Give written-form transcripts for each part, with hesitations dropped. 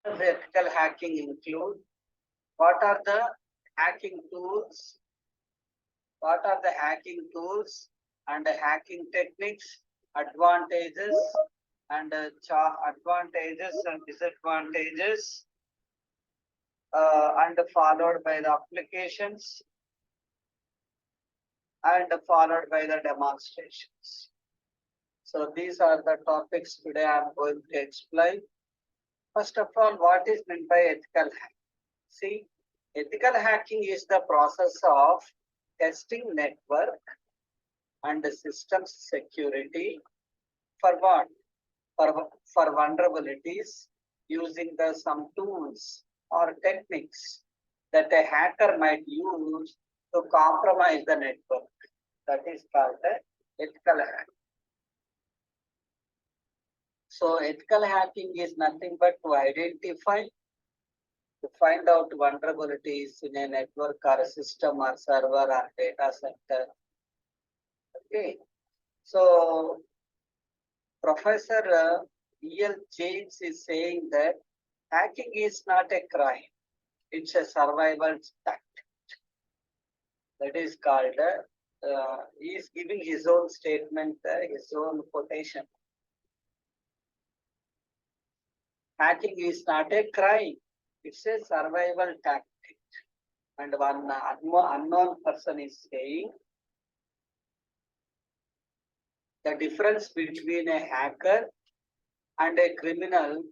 Does ethical hacking include? What are the hacking tools? What are the hacking tools and the hacking techniques, advantages and advantages and disadvantages, and followed by the applications and followed by the demonstrations. So these are the topics today I am going to explain. First of all, what is meant by ethical hacking? See, ethical hacking is the process of testing network and systems security for what? For vulnerabilities using some tools or techniques that a hacker might use to compromise the network. That is called the ethical hack. So ethical hacking is nothing but to identify, to find out vulnerabilities in a network or a system or server or data center. Okay. So Professor E.L. James is saying that hacking is not a crime. It's a survival tactic. That is called, he is giving his own statement, his own quotation. Hacking is not a crime. It's a survival tactic. And one unknown person is saying the difference between a hacker and a criminal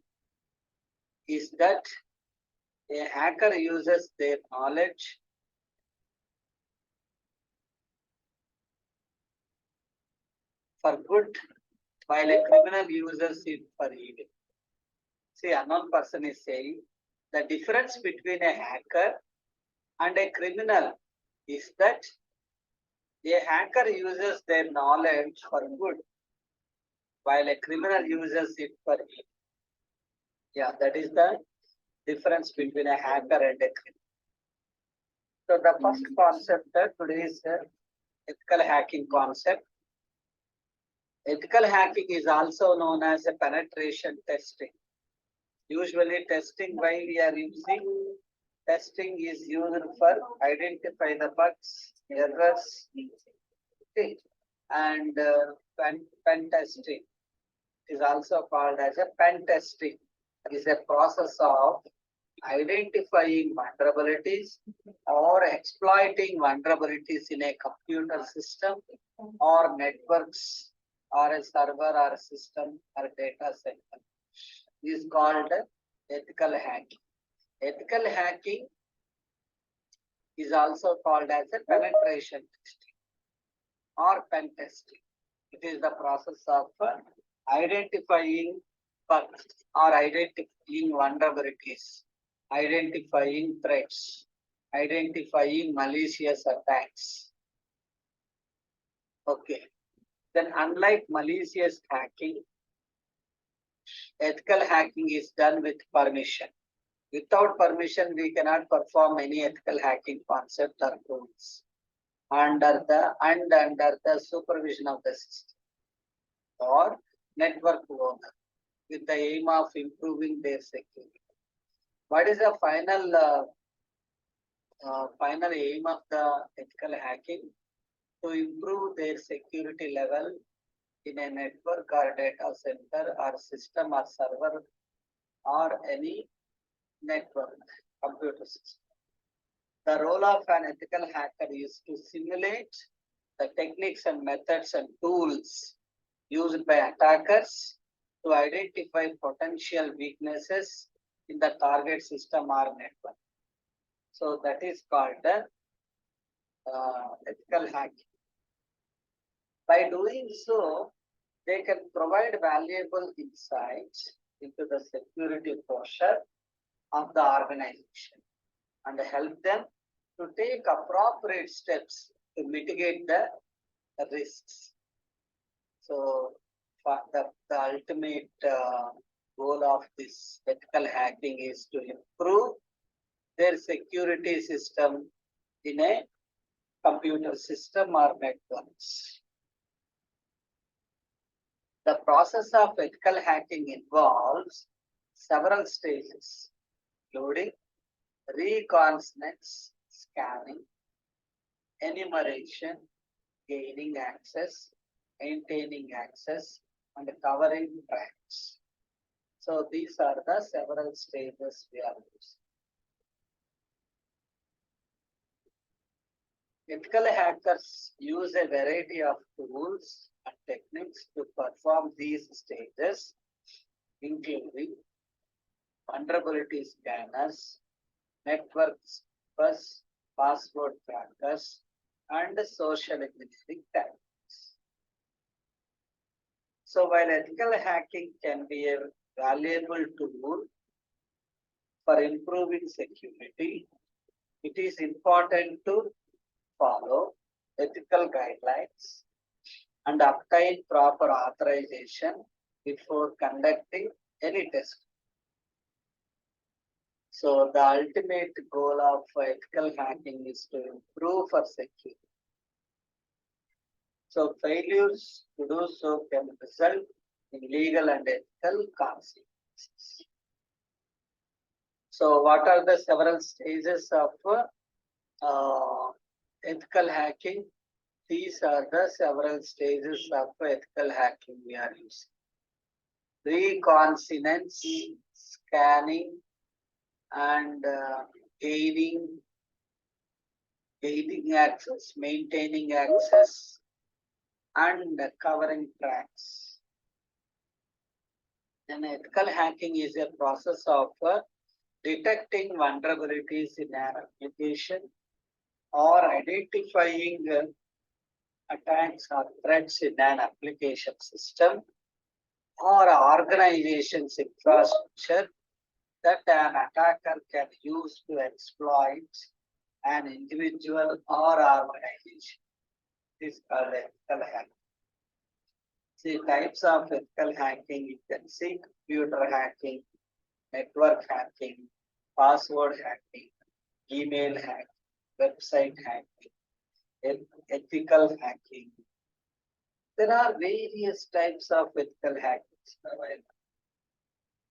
is that a hacker uses their knowledge for good, while a criminal uses it for evil. See, unknown person is saying the difference between a hacker and a criminal is that a hacker uses their knowledge for good, while a criminal uses it for evil. Yeah, that is the difference between a hacker and a criminal. So the first concept today is ethical hacking concept. Ethical hacking is also known as a penetration testing. Usually testing, why we are using testing is used for identify the bugs, errors, okay, and pen testing is also called as a pen testing. It is a process of identifying vulnerabilities or exploiting vulnerabilities in a computer system or networks or a server or a system or data center. Is called ethical hacking. Ethical hacking is also called as a penetration testing or pen testing. It is the process of identifying bugs or identifying vulnerabilities, identifying threats, identifying malicious attacks. Okay. Then unlike malicious hacking, ethical hacking is done with permission. Without permission, we cannot perform any ethical hacking concept or tools under the supervision of the system or network owner with the aim of improving their security. What is the final aim of the ethical hacking? To improve their security level in a network or data center or system or server or any network computer system. The role of an ethical hacker is to simulate the techniques and methods and tools used by attackers to identify potential weaknesses in the target system or network. So that is called the ethical hacking. By doing so, they can provide valuable insights into the security posture of the organization and help them to take appropriate steps to mitigate the risks. So the ultimate goal of this ethical hacking is to improve their security system in a computer system or networks. The process of ethical hacking involves several stages, including reconnaissance, scanning, enumeration, gaining access, maintaining access, and covering tracks. So these are the several stages we are using. Ethical hackers use a variety of tools and techniques to perform these stages, including vulnerability scanners, network spoofers, password crackers, and social engineering tactics. So while ethical hacking can be a valuable tool for improving security, it is important to follow ethical guidelines and obtain proper authorization before conducting any test. So the ultimate goal of ethical hacking is to improve our security. So failures to do so can result in legal and ethical consequences. So what are the several stages of ethical hacking? These are the several stages of ethical hacking we are using. Reconnaissance, scanning, and gaining access, maintaining access, and covering tracks. Then ethical hacking is a process of detecting vulnerabilities in an application or identifying attacks or threats in an application system or organization's infrastructure that an attacker can use to exploit an individual or organization. This is called ethical hacking. See, types of ethical hacking, you can see computer hacking, network hacking, password hacking, email hacking, website hacking, ethical hacking. There are various types of ethical hackings available.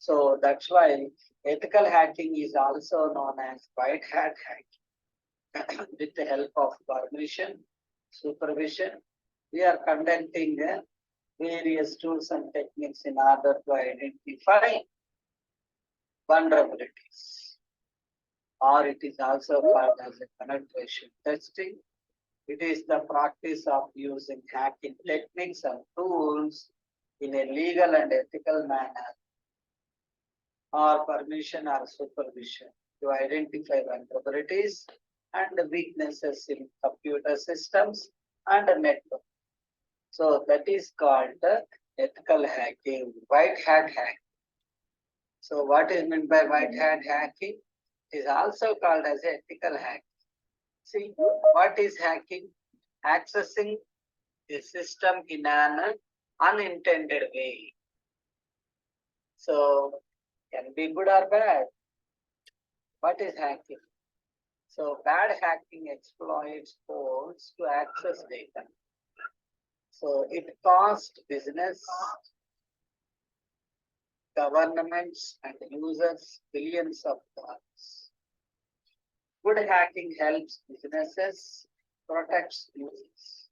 So that's why ethical hacking is also known as white hat hacking. With the help of permission, supervision, we are conducting various tools and techniques in order to identify vulnerabilities. Or it is also called as a penetration testing. It is the practice of using hacking techniques and tools in a legal and ethical manner, or permission or supervision, to identify vulnerabilities and weaknesses in computer systems and network. So that is called ethical hacking, white hat hacking. So what is meant by white hat hacking? It is also called as ethical hacking. See, what is hacking? Accessing the system in an unintended way. So, can be good or bad. What is hacking? So, bad hacking exploits codes to access data. So, it costs business, governments, and users billions of dollars. Good hacking helps businesses, protects users.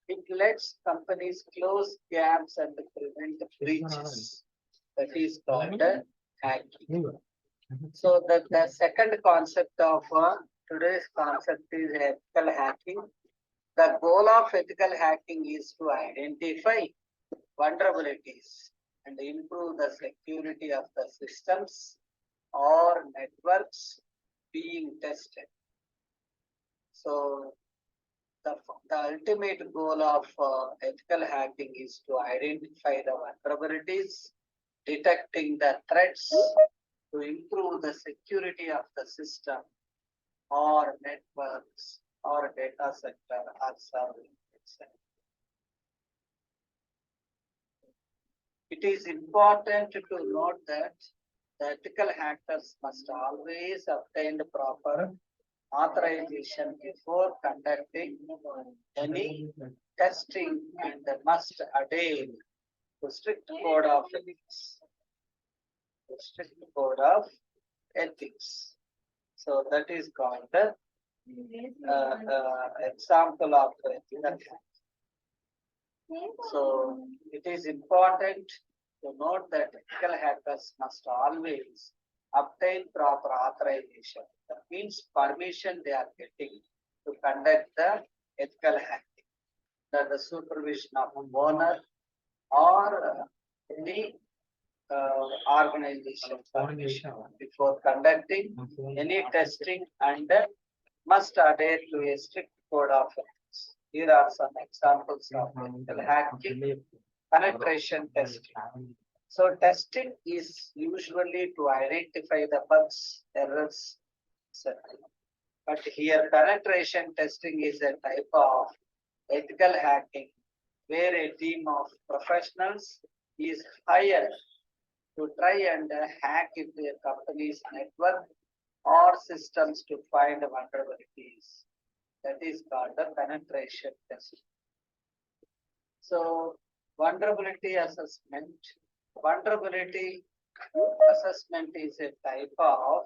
It lets companies close gaps and prevent breaches. That is called hacking. So the second concept of today's concept is ethical hacking. The goal of ethical hacking is to identify vulnerabilities and improve the security of the systems or networks being tested. So the ultimate goal of ethical hacking is to identify the vulnerabilities, detecting the threats to improve the security of the system or networks or data center or serving itself. It is important to note that the ethical hackers must always obtain the proper authorization before conducting any testing and must adhere to strict code of ethics. strict code of ethics. So that is called the example of ethical hacking. So it is important to note that ethical hackers must always obtain proper authorization. That means permission they are getting to conduct the ethical hacking. That the supervision of owner or any organization permission before conducting any testing and must adhere to a strict code of ethics. Here are some examples of ethical hacking. Penetration testing. So testing is usually to identify the bugs, errors, etc. But here penetration testing is a type of ethical hacking where a team of professionals is hired to try and hack into a company's network or systems to find vulnerabilities. That is called the penetration testing. So vulnerability assessment. Vulnerability assessment is a type of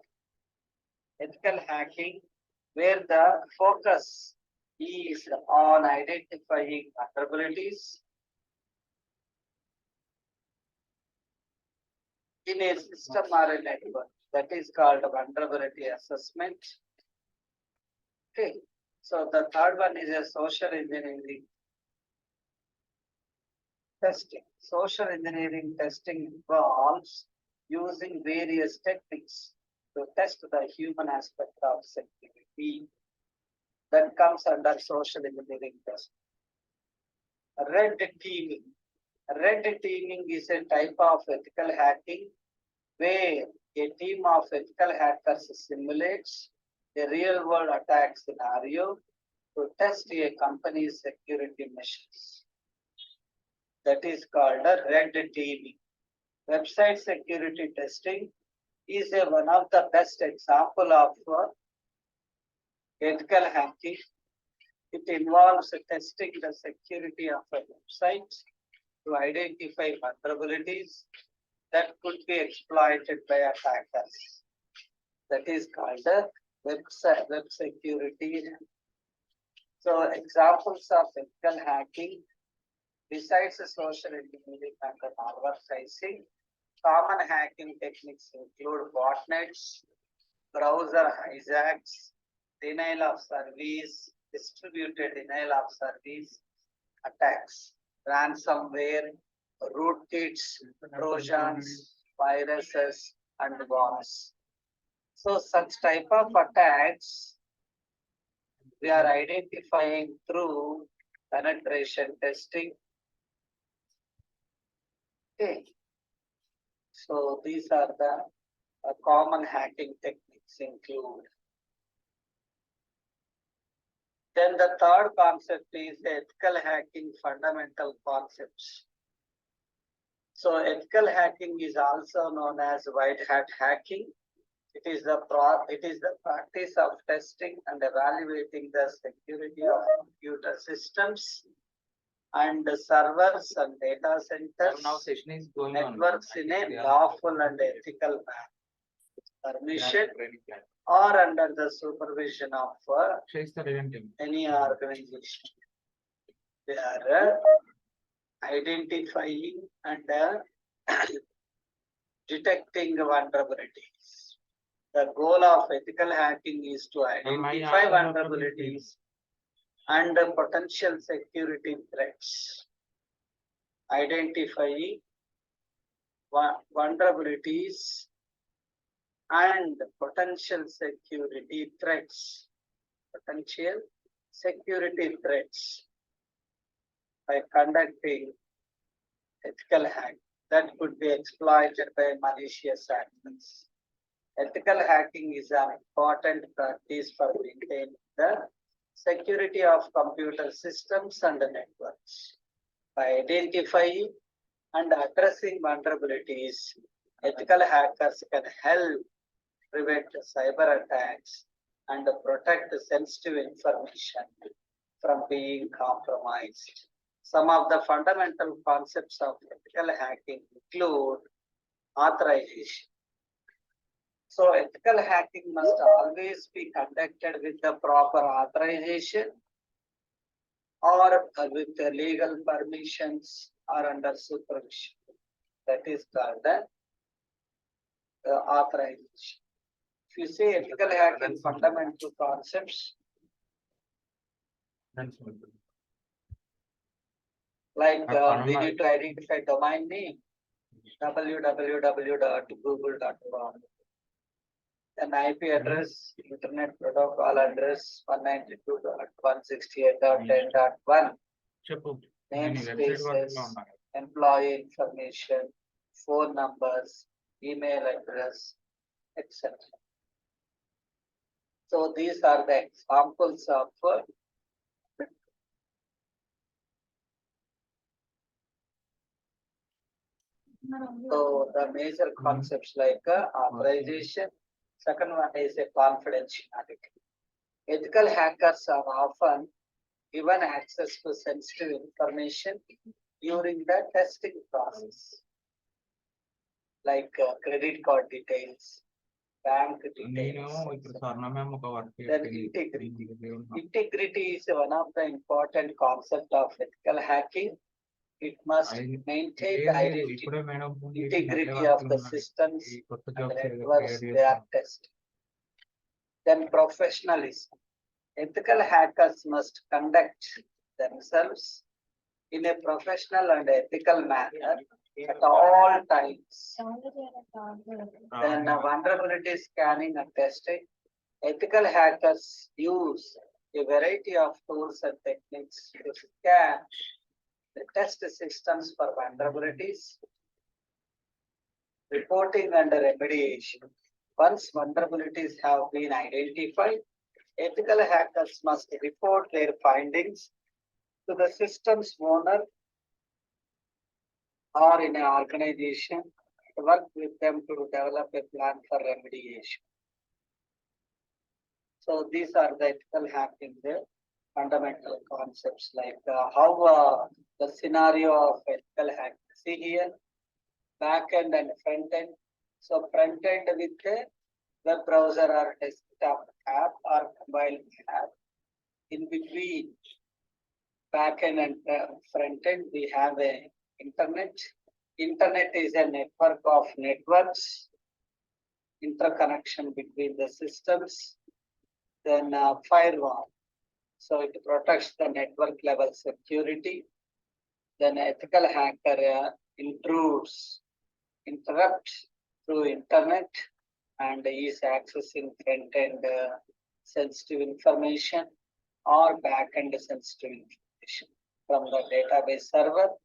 ethical hacking where the focus is on identifying vulnerabilities in a system or a network. That is called vulnerability assessment. Okay. So the third one is a social engineering testing. Social engineering testing involves using various techniques to test the human aspect of security. That comes under social engineering testing. Red teaming. Red teaming is a type of ethical hacking where a team of ethical hackers simulates a real-world attack scenario to test a company's security measures. That is called a red teaming. Website security testing is one of the best example of ethical hacking. It involves testing the security of a website to identify vulnerabilities that could be exploited by attackers. That is called the web security. So examples of ethical hacking besides the social engineering and the malware sizing, common hacking techniques include botnets, browser hijacks, denial of service, distributed denial of service attacks, ransomware, rootkits, trojans, viruses, and bombs. So such type of attacks we are identifying through penetration testing. Okay. So these are the common hacking techniques include. Then the third concept is ethical hacking fundamental concepts. So ethical hacking is also known as white hat hacking. It is the practice of testing and evaluating the security of computer systems and servers and data centers, networks in a lawful and ethical manner, permission or under the supervision of any organization. They are identifying and detecting vulnerabilities. The goal of ethical hacking is to identify vulnerabilities and potential security threats. Identify vulnerabilities and potential security threats. Potential security threats by conducting ethical hack that could be exploited by malicious actors. Ethical hacking is an important practice for maintaining the security of computer systems and networks. By identifying and addressing vulnerabilities, ethical hackers can help prevent cyber attacks and protect sensitive information from being compromised. Some of the fundamental concepts of ethical hacking include authorization. So ethical hacking must always be conducted with the proper authorization or with the legal permissions or under supervision. That is called the authorization. If you say ethical hacking fundamental concepts, like we need to identify domain name www.google.com, an IP address, internet protocol address 192.168.10.1, namespaces, employee information, phone numbers, email address, etc. So these are the examples of so the major concepts like authorization. Second one is a confidentiality. Ethical hackers are often given access to sensitive information during the testing process, like credit card details, bank details. Then integrity. Integrity is one of the important concepts of ethical hacking. It must maintain the integrity of the systems and networks they are testing. Then professionalism. Ethical hackers must conduct themselves in a professional and ethical manner at all times. Then vulnerability scanning and testing. Ethical hackers use a variety of tools and techniques to scan the test systems for vulnerabilities, reporting and remediation. Once vulnerabilities have been identified, ethical hackers must report their findings to the system's owner or in an organization to work with them to develop a plan for remediation. So these are the ethical hacking, the fundamental concepts like how the scenario of ethical hacking. See here, back end and front end. So front end with a web browser or desktop app or mobile app. In between back end and front end, we have a internet. Internet is a network of networks, interconnection between the systems. Then firewall. So it protects the network level security. Then ethical hacker intrudes, interrupts through internet and is accessing front-end sensitive information or back-end sensitive information from the database server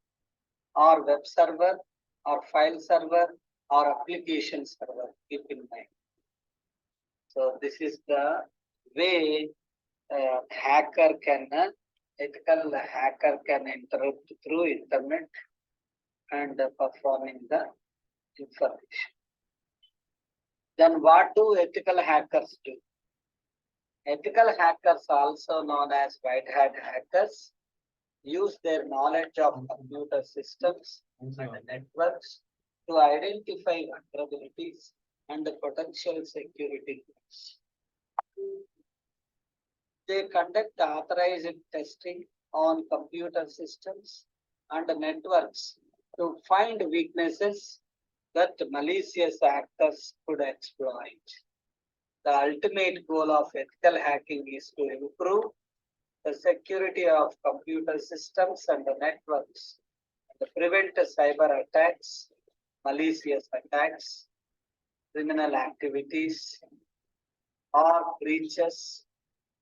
or web server or file server or application server. Keep in mind. So this is the way hacker can ethical hacker can interrupt through internet and performing the information. Then what do ethical hackers do? Ethical hackers, also known as white hat hackers, use their knowledge of computer systems and networks to identify vulnerabilities and potential security risks. They conduct authorized testing on computer systems and networks to find weaknesses that malicious actors could exploit. The ultimate goal of ethical hacking is to improve the security of computer systems and the networks, and prevent cyber attacks, malicious attacks, criminal activities, or breaches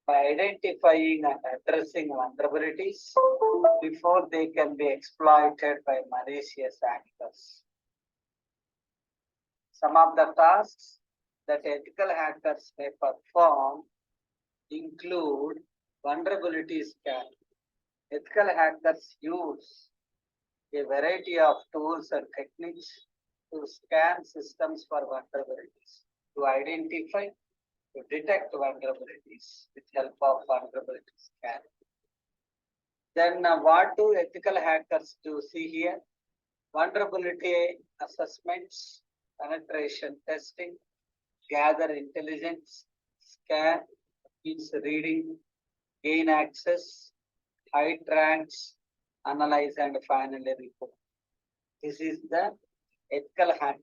by identifying and addressing vulnerabilities before they can be exploited by malicious actors. Some of the tasks that ethical hackers may perform include vulnerability scanning. Ethical hackers use a variety of tools and techniques to scan systems for vulnerabilities, to identify, to detect vulnerabilities with help of vulnerability scanning. Then what do ethical hackers do? See here, vulnerability assessments, penetration testing, gather intelligence, scan, means reading, gain access, hide tracks, analyze, and finally report. This is the ethical hack.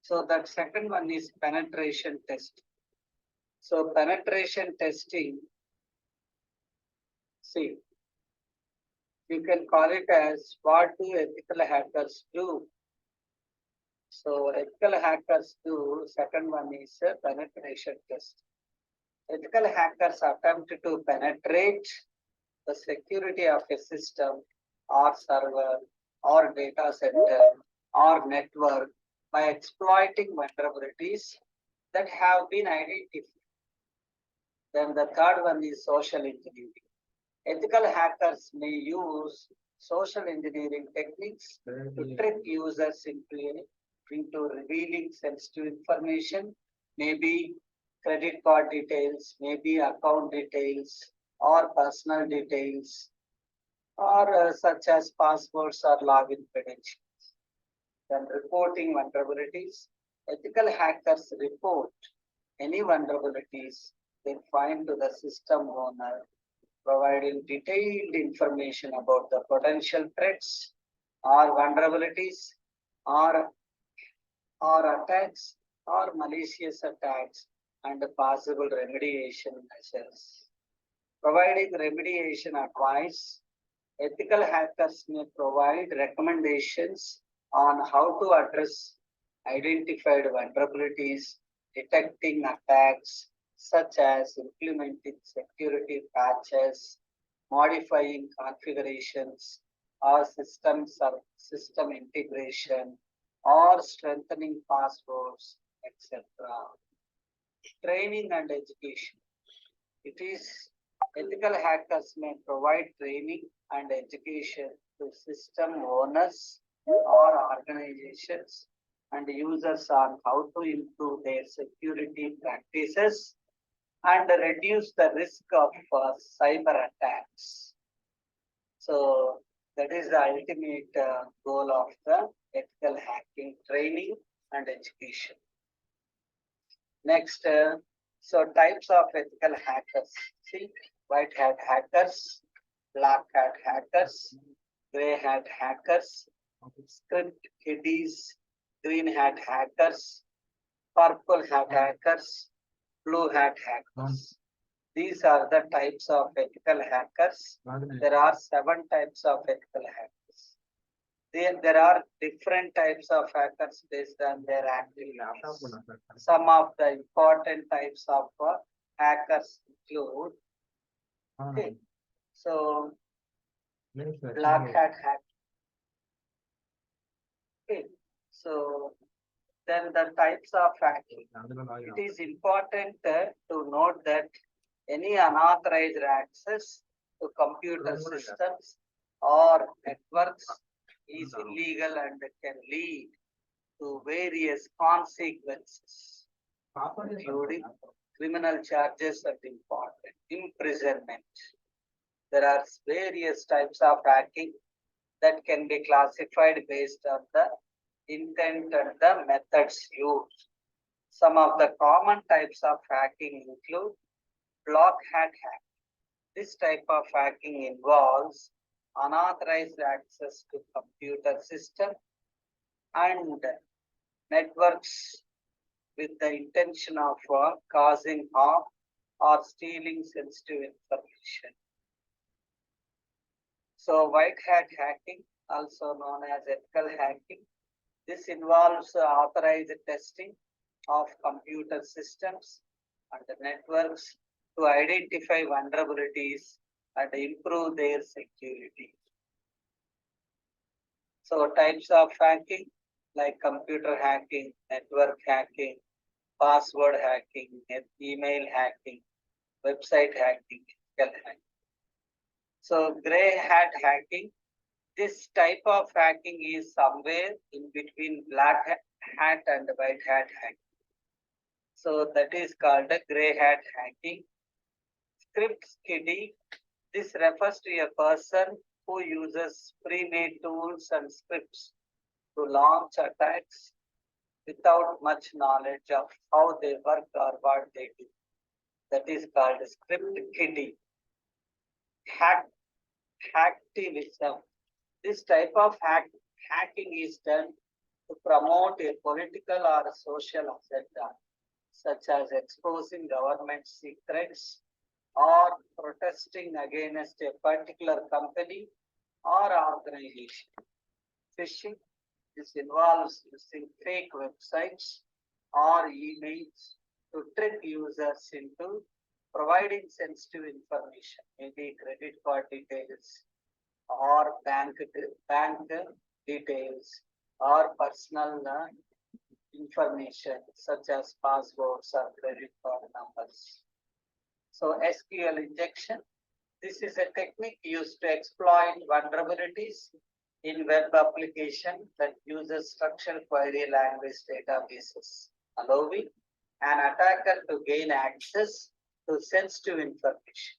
So that second one is penetration test. So penetration testing, see, you can call it as what do ethical hackers do? So ethical hackers do, second one is a penetration test. Ethical hackers attempt to penetrate the security of a system or server or data center or network by exploiting vulnerabilities that have been identified. Then the third one is social engineering. Ethical hackers may use social engineering techniques to trick users into revealing sensitive information, maybe credit card details, maybe account details, or personal details, or such as passwords or login credentials. Then reporting vulnerabilities. Ethical hackers report any vulnerabilities they find to the system owner, providing detailed information about the potential threats or vulnerabilities or, or attacks or malicious attacks and possible remediation measures. Providing remediation advice, ethical hackers may provide recommendations on how to address identified vulnerabilities, detecting attacks, such as implementing security patches, modifying configurations, or system integration, or strengthening passwords, etc. Training and education. It is ethical hackers may provide training and education to system owners or organizations and users on how to improve their security practices and reduce the risk of cyber attacks. So that is the ultimate goal of the ethical hacking training and education. Next, so types of ethical hackers. See, white hat hackers, black hat hackers, gray hat hackers, script kiddies, green hat hackers, purple hat hackers, blue hat hackers. These are the types of ethical hackers. There are 7 types of ethical hackers. There are different types of hackers based on their activities. Some of the important types of hackers include, okay, so black hat hack. Okay, so then the types of hacking. It is important to note that any unauthorized access to computer systems or networks is illegal and can lead to various consequences, including criminal charges and imprisonment. There are various types of hacking that can be classified based on the intent and the methods used. Some of the common types of hacking include block hat hack. This type of hacking involves unauthorized access to computer system and networks with the intention of causing harm or stealing sensitive information. So white hat hacking, also known as ethical hacking, this involves authorized testing of computer systems and networks to identify vulnerabilities and improve their security. So types of hacking like computer hacking, network hacking, password hacking, email hacking, website hacking, ethical hacking. So gray hat hacking, this type of hacking is somewhere in between black hat and white hat hacking. So that is called a gray hat hacking. Script kiddie, this refers to a person who uses pre-made tools and scripts to launch attacks without much knowledge of how they work or what they do. That is called script kidding. Hack, hacktivism. This type of hacking is done to promote a political or social agenda, such as exposing government secrets or protesting against a particular company or organization. Phishing, this involves using fake websites or emails to trick users into providing sensitive information, maybe credit card details or bank details or personal information such as passwords or credit card numbers. So SQL injection, this is a technique used to exploit vulnerabilities in web application that uses structured query language databases, allowing an attacker to gain access to sensitive information.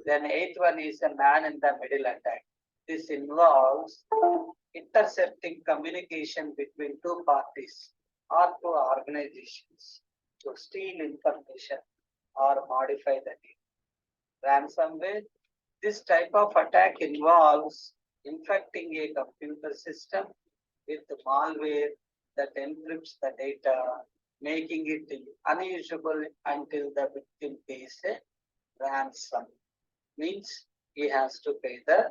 Then eighth one is a man in the middle attack. This involves intercepting communication between two parties or two organizations to steal information or modify the data. Ransomware, this type of attack involves infecting a computer system with malware that encrypts the data, making it unusable until the victim pays a ransom. Means he has to pay the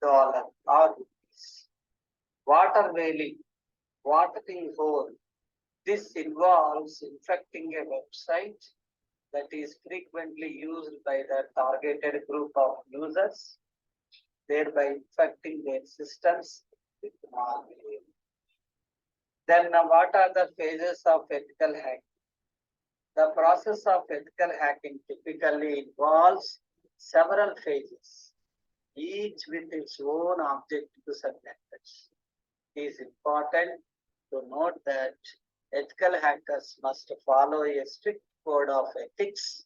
dollar or rupees. Water whaling, watering hole. This involves infecting a website that is frequently used by the targeted group of users, thereby infecting their systems with malware. Then what are the phases of ethical hacking? The process of ethical hacking typically involves several phases, each with its own objectives and methods. It is important to note that ethical hackers must follow a strict code of ethics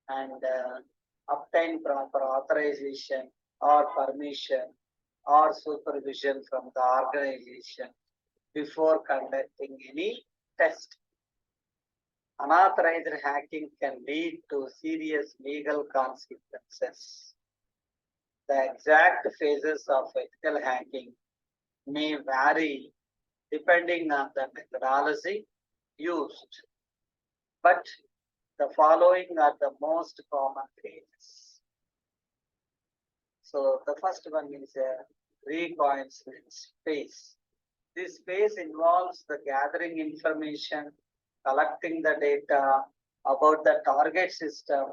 and obtain proper authorization or permission or supervision from the organization before conducting any test. Unauthorized hacking can lead to serious legal consequences. The exact phases of ethical hacking may vary depending on the methodology used, but the following are the most common phases. So the first one is a reconnaissance phase. This phase involves the gathering information, collecting the data about the target system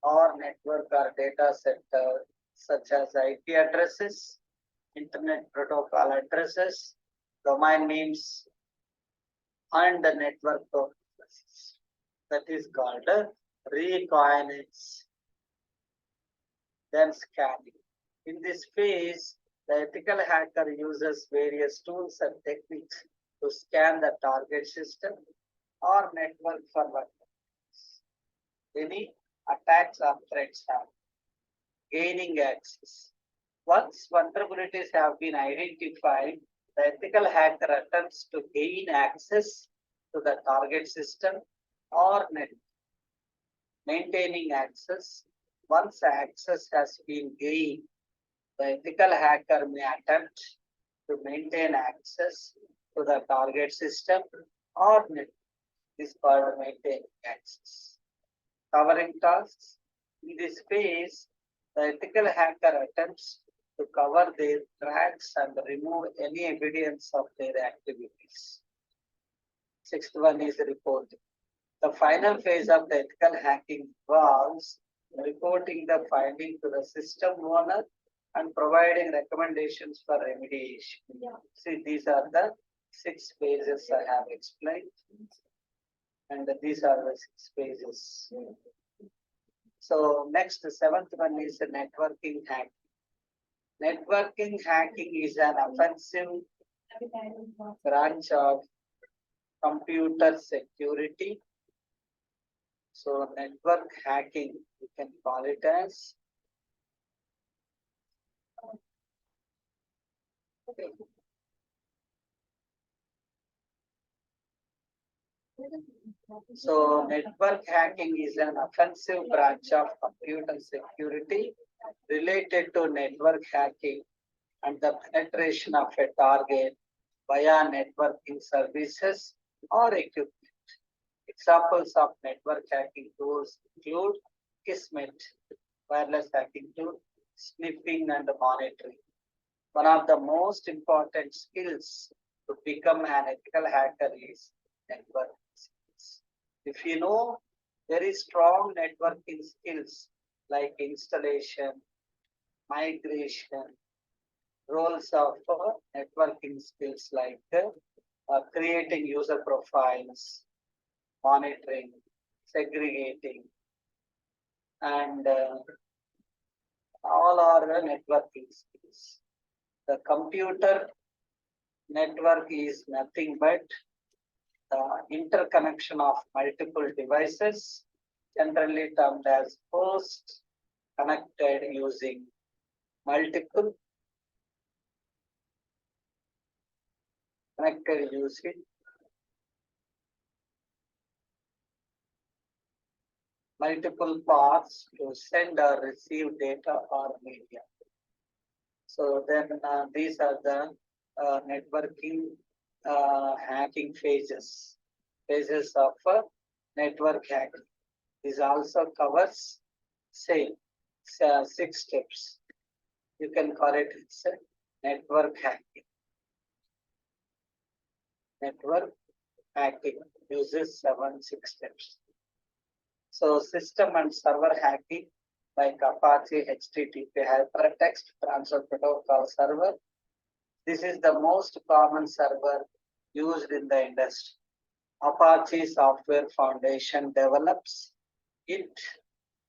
or network or data center, such as IP addresses, internet protocol addresses, domain names, and the network addresses. That is called reconnaissance. Then scanning. In this phase, the ethical hacker uses various tools and techniques to scan the target system or network for vulnerabilities. Any attacks or threats have gaining access. Once vulnerabilities have been identified, the ethical hacker attempts to gain access to the target system or network. Maintaining access. Once access has been gained, the ethical hacker may attempt to maintain access to the target system or network. This is called maintaining access. Covering tasks. In this phase, the ethical hacker attempts to cover their tracks and remove any evidence of their activities. Sixth one is reporting. The final phase of the ethical hacking involves reporting the finding to the system owner and providing recommendations for remediation. See, these are the 6 phases I have explained, and these are the 6 phases. So next, the 7th one is networking hacking. Networking hacking is an offensive branch of computer security. So network hacking, you can call it as So network hacking is an offensive branch of computer security related to network hacking and the penetration of a target via networking services or equipment. Examples of network hacking tools include Kismet, wireless hacking tool, sniffing and monitoring. One of the most important skills to become an ethical hacker is network skills. If you know very strong networking skills like installation, migration, roles of networking skills like creating user profiles, monitoring, segregating, and all are networking skills. The computer network is nothing but the interconnection of multiple devices, generally termed as hosts, connected using multiple connected using multiple paths to send or receive data or media. So then these are the networking hacking phases of network hacking. This also covers, say, 6 steps. You can call it network hacking. Network hacking uses 6 steps. So system and server hacking like Apache HTTP Hypertext Transfer Protocol server. This is the most common server used in the industry. Apache Software Foundation develops it,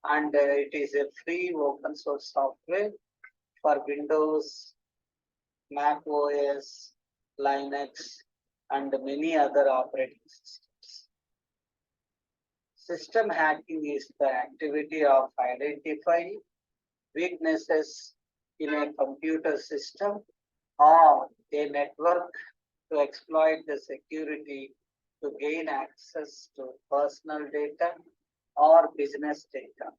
and it is a free open source software for Windows, Mac OS, Linux, and many other operating systems. System hacking is the activity of identifying weaknesses in a computer system or a network to exploit the security to gain access to personal data or business data.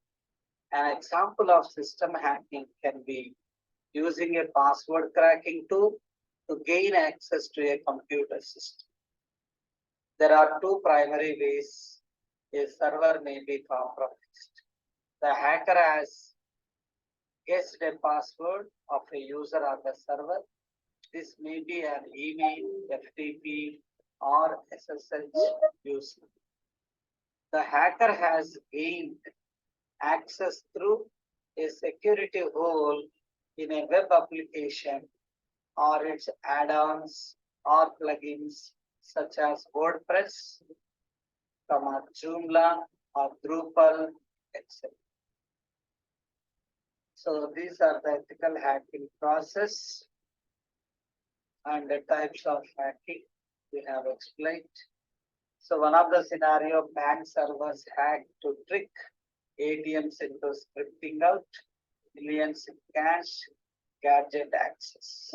An example of system hacking can be using a password cracking tool to gain access to a computer system. There are 2 primary ways a server may be compromised. The hacker has guessed a password of a user on the server. This may be an email, FTP, or SSH user. The hacker has gained access through a security hole in a web application or its add-ons or plugins such as WordPress, Joomla, or Drupal, etc. So these are the ethical hacking process and the types of hacking we have explained. So one of the scenario, bank servers hacked to trick ATMs into scripting out millions in cash, gadget access.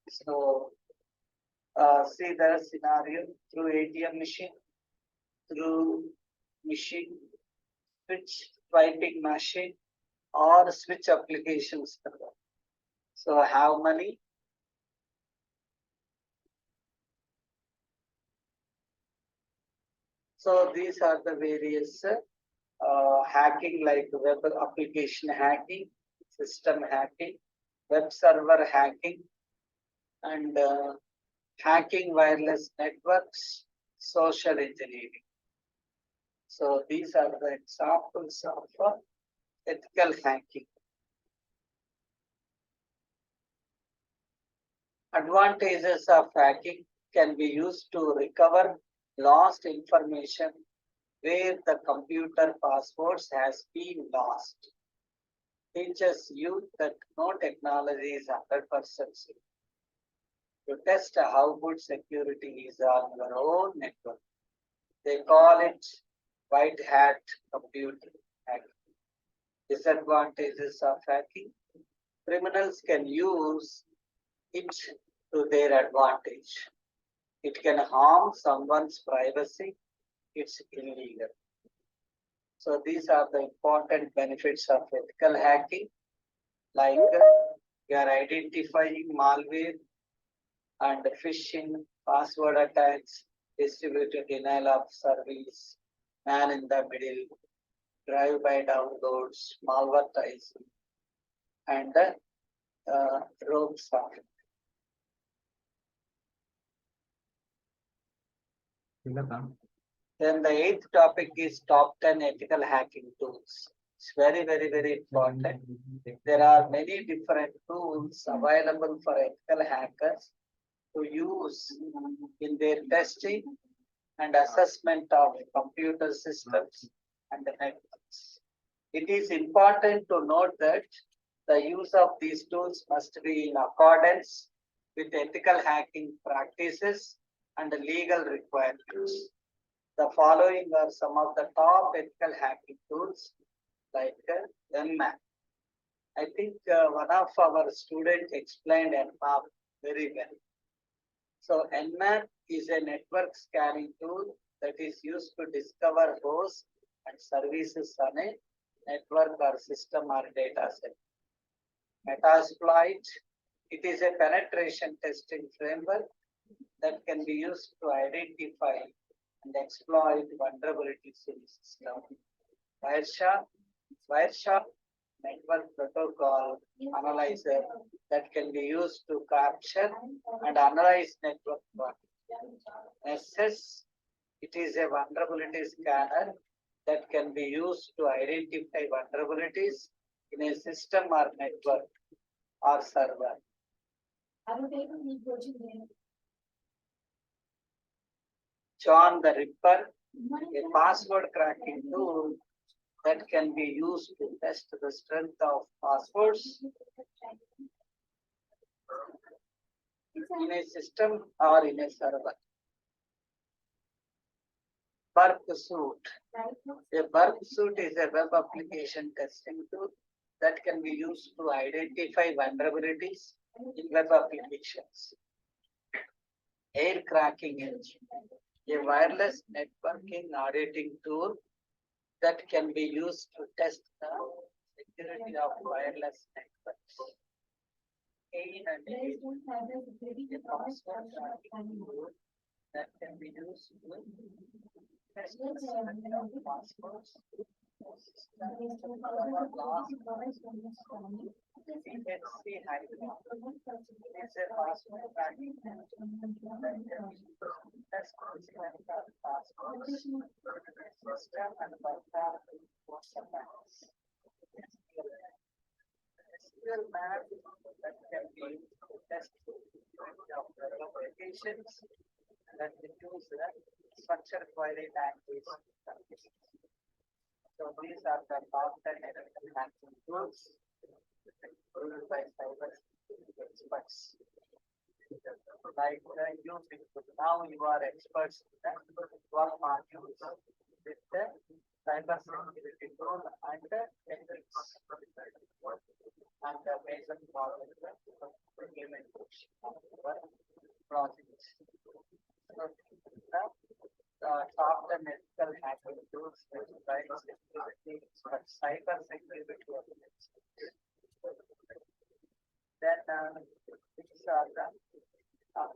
So see the scenario through ATM machine, through machine, switch swiping machine, or switch applications. So how many? So these are the various hacking like web application hacking, system hacking, web server hacking, and hacking wireless networks, social engineering. So these are the examples of ethical hacking. Advantages of hacking can be used to recover lost information where the computer passwords has been lost. Teaches you that no technology is 100% safe. To test how good security is on your own network. They call it white hat computer hacking. Disadvantages of hacking. Criminals can use it to their advantage. It can harm someone's privacy it's illegal. So these are the important benefits of ethical hacking, like we are identifying malware and phishing, password attacks, distributed denial of service, man in the middle, drive-by downloads, malvertising, and the rogue software. Then the eighth topic is top 10 ethical hacking tools. It's very important. There are many different tools available for ethical hackers to use in their testing and assessment of computer systems and the networks. It is important to note that the use of these tools must be in accordance with ethical hacking practices and legal requirements. The following are some of the top ethical hacking tools like NMAP. I think one of our students explained NMAP very well. So NMAP is a network scanning tool that is used to discover hosts and services on a network or system or data set. Metasploit, it is a penetration testing framework that can be used to identify and exploit vulnerabilities in the system. Wireshark network protocol analyzer that can be used to capture and analyze network traffic. SS, it is a vulnerability scanner that can be used to identify vulnerabilities in a system or network or server. John the Ripper, a password cracking tool that can be used to test the strength of passwords in a system or in a server. Burp Suit. A Burp Suit is a web application testing tool that can be used to identify vulnerabilities in web applications. Air Cracking Engine, a wireless networking auditing tool that can be used to test the security of wireless networks. A password tracking tool that can be used to test the security of passwords. PHC Hydra is a password tracking tool that can be used to test the security of passwords, system and perform attacks. SQL map that can be used to test the security of web applications that use the structured query language. So these are the top 10 ethical hacking tools used by cyber experts. Like you people, now you are experts in the 12 modules with the cyber security tool and the ethics and the basic knowledge of implementation of our projects. So the top 10 ethical hacking tools which provide security for cyber security elements. Then these are the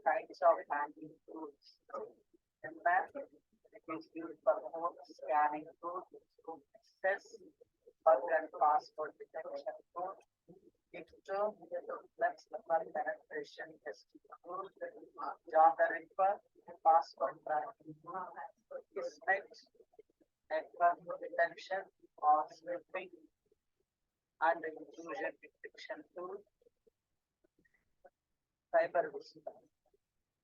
kinds of hacking tools. And that it is used for home scanning tools to access bug and password detection tool. X2 that's the penetration testing tool. John the Ripper password tracking tool. Ismet network detection or sniffing and intrusion detection tool. Cyber visitor.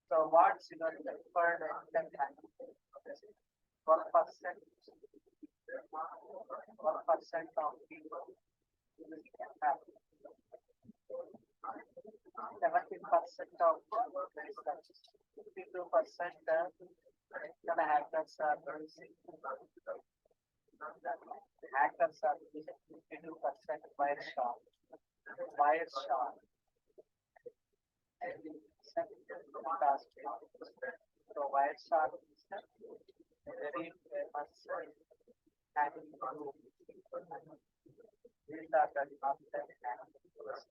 So what's your preferred ethical hacking? 1% of people can have 70% of 52% hackers are using hackers are using 52% Wireshark. So Wireshark is very famous hacking group. These are the top 10 hacking groups.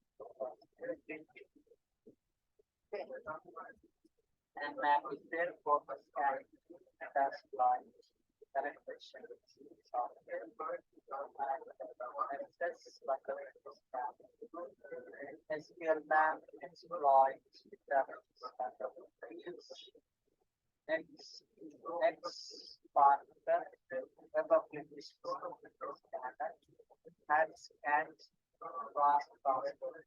And map is their focus carrying task line, correct questions, software, access, SQL map, exploit, next, next part, the web application standard, has scanned vast transport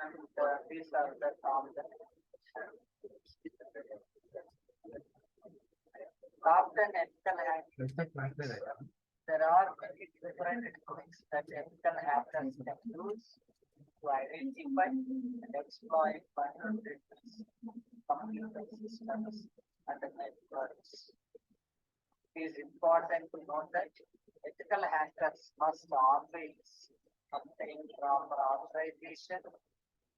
and these are the top 10 ethical hackers. There are many different techniques that ethical hackers can use to identify and exploit vulnerabilities, computer systems, and networks. It is important to note that ethical hackers must always obtain proper authorization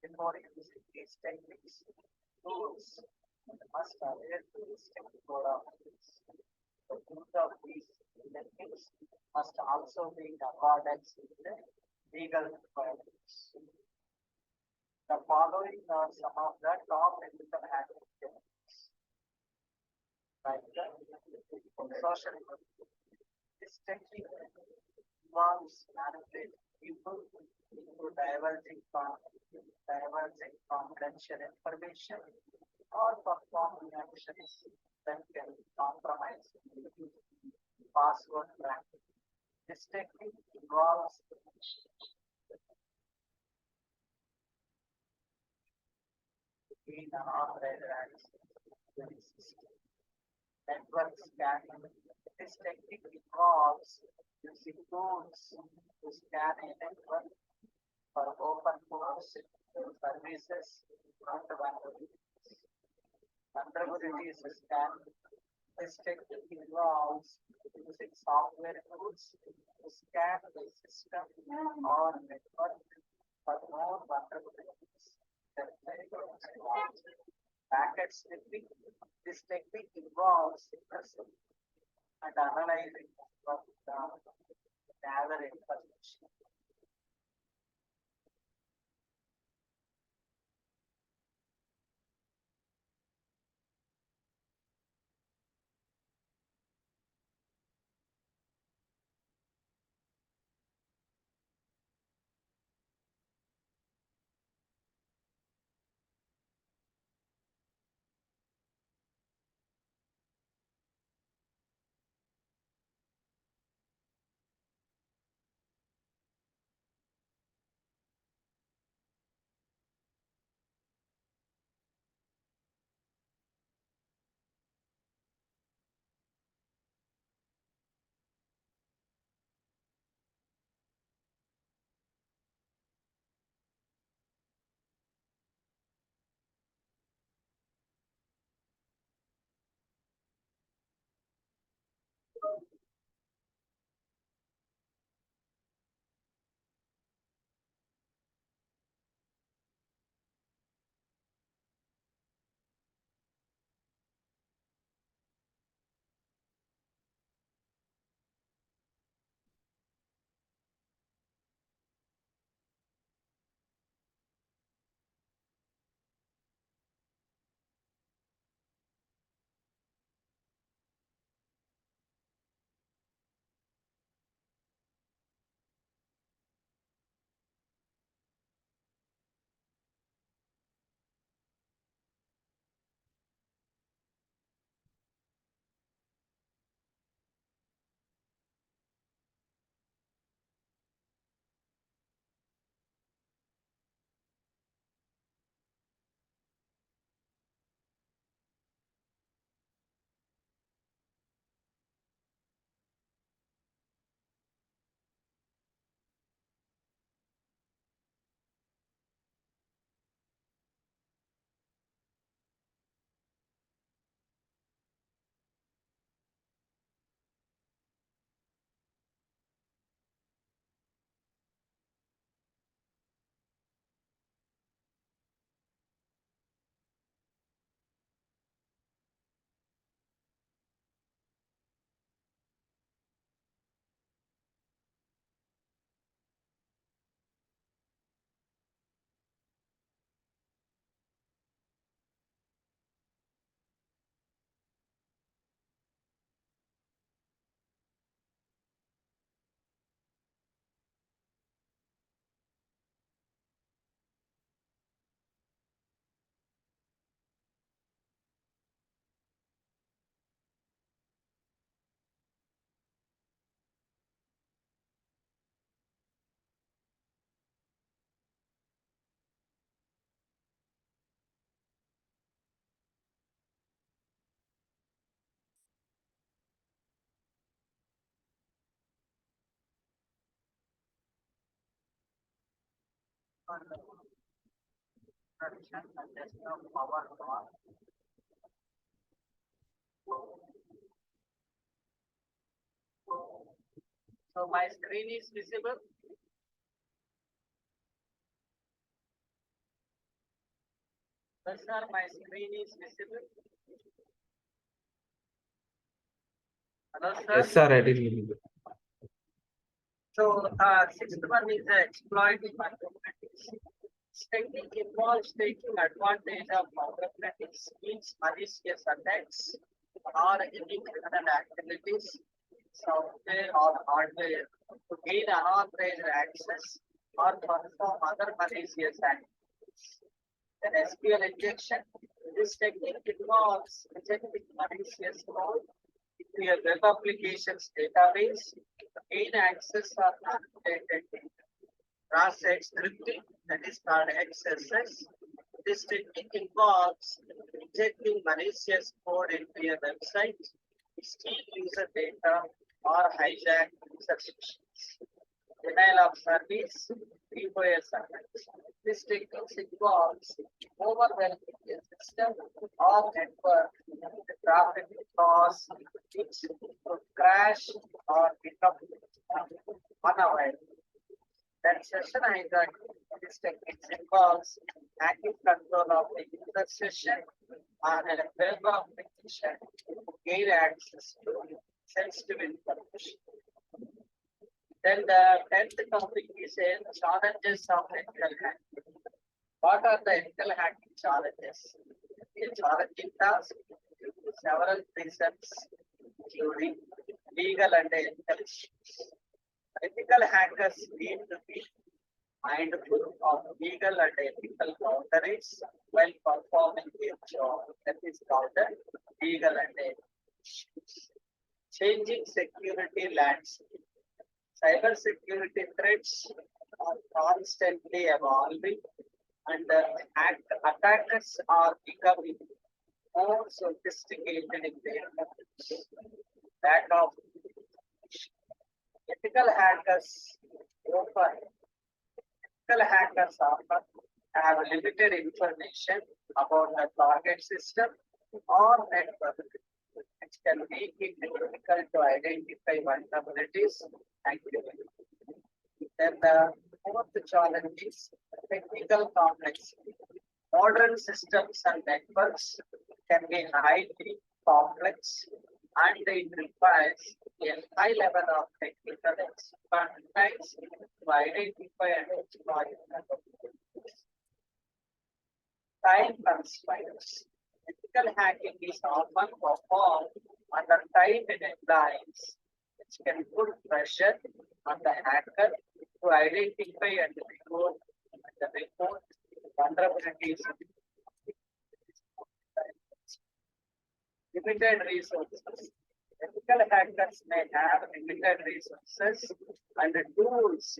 before using these techniques. Tools must adhere to this technical rules. The use of these techniques must also be in accordance with the legal requirements. The following are some of the top ethical hacking techniques, like the social media. This technique involves manipulating people into diverging confidential information or performing actions that can compromise password cracking. This technique involves being unauthorized access network scanning. This technique involves using tools to scan a network for open source services and vulnerabilities scan. This technique involves using software tools to scan the system or network for more vulnerabilities. Packet sniffing. This technique involves suppressing and analyzing of the gather information. So my screen is visible. Yes, sir, my screen is visible. Hello, Yes, sir. sir, I did. So, sixth one is exploiting mathematics. Technique involves taking advantage of mathematics, means malicious attacks, or any criminal activities, software or hardware, to gain unauthorized access or perform other malicious activities. Then SQL injection. This technique involves injecting malicious code into a web applications database to gain access or manipulated data. Cross-site scripting, that is called XSS. This technique involves injecting malicious code into a website to steal user data or hijack user sessions. Denial of service, POS attacks. This technique involves overwhelming a system or network with traffic because it could crash or become unavailable. That session hijack this technique involves active control of the user session on a web application to gain access to sensitive information. Then the 10th topic is challenges of ethical hacking. What are the ethical hacking challenges? A challenging task due to several reasons, including legal and ethical issues. Ethical hackers need to be mindful of legal and ethical boundaries while performing their job. That is called the legal and ethical issues. Changing security landscape. Cybersecurity threats are constantly evolving and attackers are becoming more sophisticated in their methods. Lack of ethical hackers often ethical hackers often have limited information about the target system or network, which can make it difficult to identify vulnerabilities accurately. Then the fourth challenge is technical complexity. Modern systems and networks can be highly complex and it requires a high level of technical expertise to identify and exploit vulnerabilities. Time constraints. Ethical hacking is often performed under tight deadlines, which can put pressure on the hacker to identify and report vulnerabilities. Limited resources. Ethical hackers may have limited resources and tools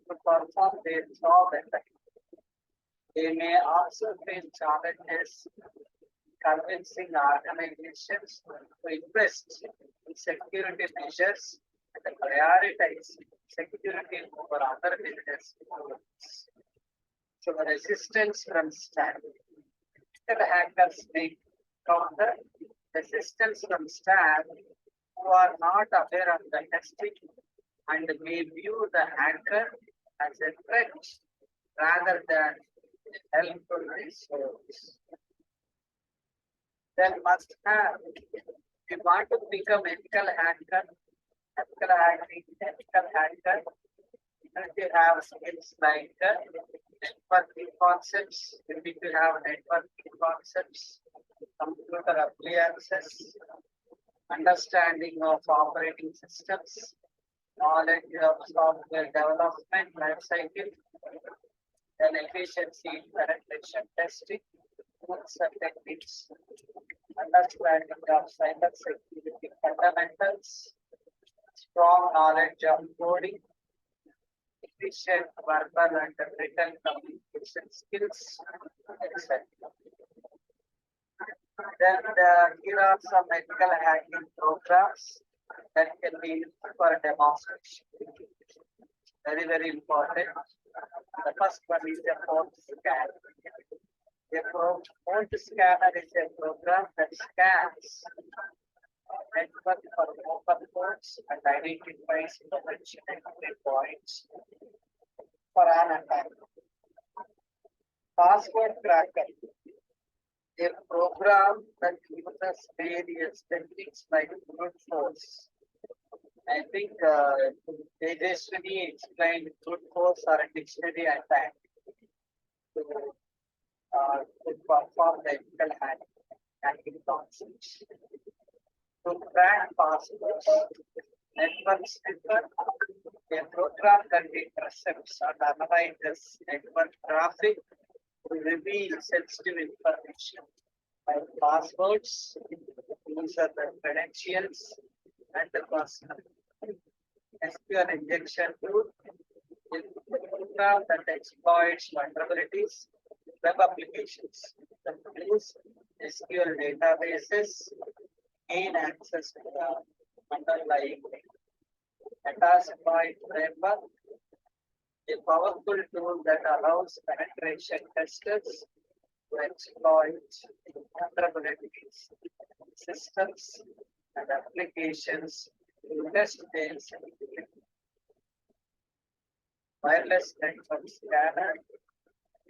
to perform their job effectively. They may also face challenges convincing organizations to invest in security measures and prioritize security over other business goals. So the resistance from staff. Ethical hackers may counter resistance from staff who are not aware of the testing and may view the hacker as a threat rather than a helpful resource. Then must have, if you want to become ethical hacker, if you have skills like networking concepts, you need to have networking concepts, computer appliances, understanding of operating systems, knowledge of software development life cycle, then efficiency in penetration testing, tools and techniques, understanding of cyber security fundamentals, strong knowledge of coding, efficient verbal and written communication skills, etc. Then here are some ethical hacking programs that can be used for demonstration. Very, very important. The first one is a port scan. Port scanner is a program that scans network for open ports and identifies potential entry points for an attack. Password tracker, a program that uses various techniques like brute force. I think Tejaswini explained brute force or a dictionary attack to perform the ethical hacking concepts. To track passwords, network sniffer, a program that intercepts and analyzes network traffic to reveal sensitive information like passwords, user credentials, and the personal. SQL injection tool is a program that exploits vulnerabilities in web applications that use SQL databases gain access to the underlying Metasploit framework, a powerful tool that allows penetration testers to exploit vulnerabilities in systems and applications to test their security. Wireless network scanner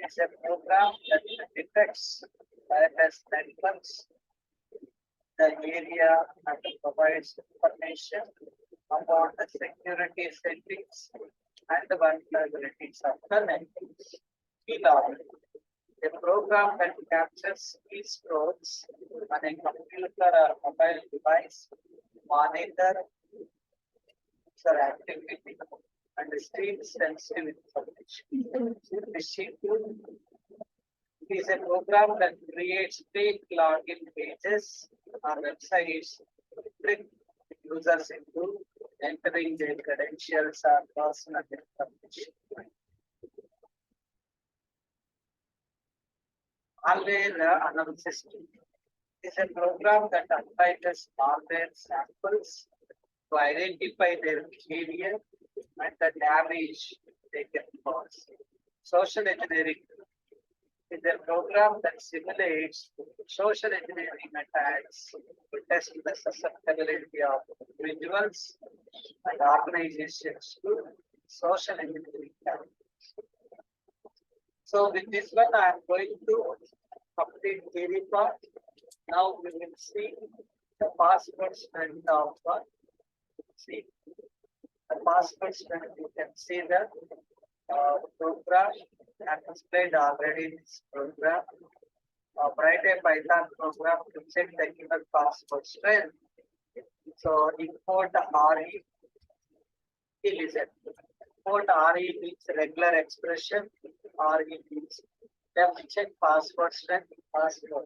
is a program that detects wireless networks the area and provides information about the security settings and the vulnerabilities of the networks. Keylogger, a program that captures keystrokes on a computer or mobile device, monitor user activity, and streams sensitive information. Machine tool is a program that creates fake login pages or websites to trick users into entering their credentials or personal information. Malware analysis is a program that analyzes malware samples to identify their behavior and the damage they can cause. Social engineering is a program that simulates social engineering attacks to test the susceptibility of individuals and organizations to social engineering attacks. So with this one, I am going to complete theory part. Now we will see the password strength of one. See the password strength. You can see the program. I have explained already this program. Write a Python program to check the given password strength. So import RE. Listen. Import RE means regular expression. RE means check password strength. Password.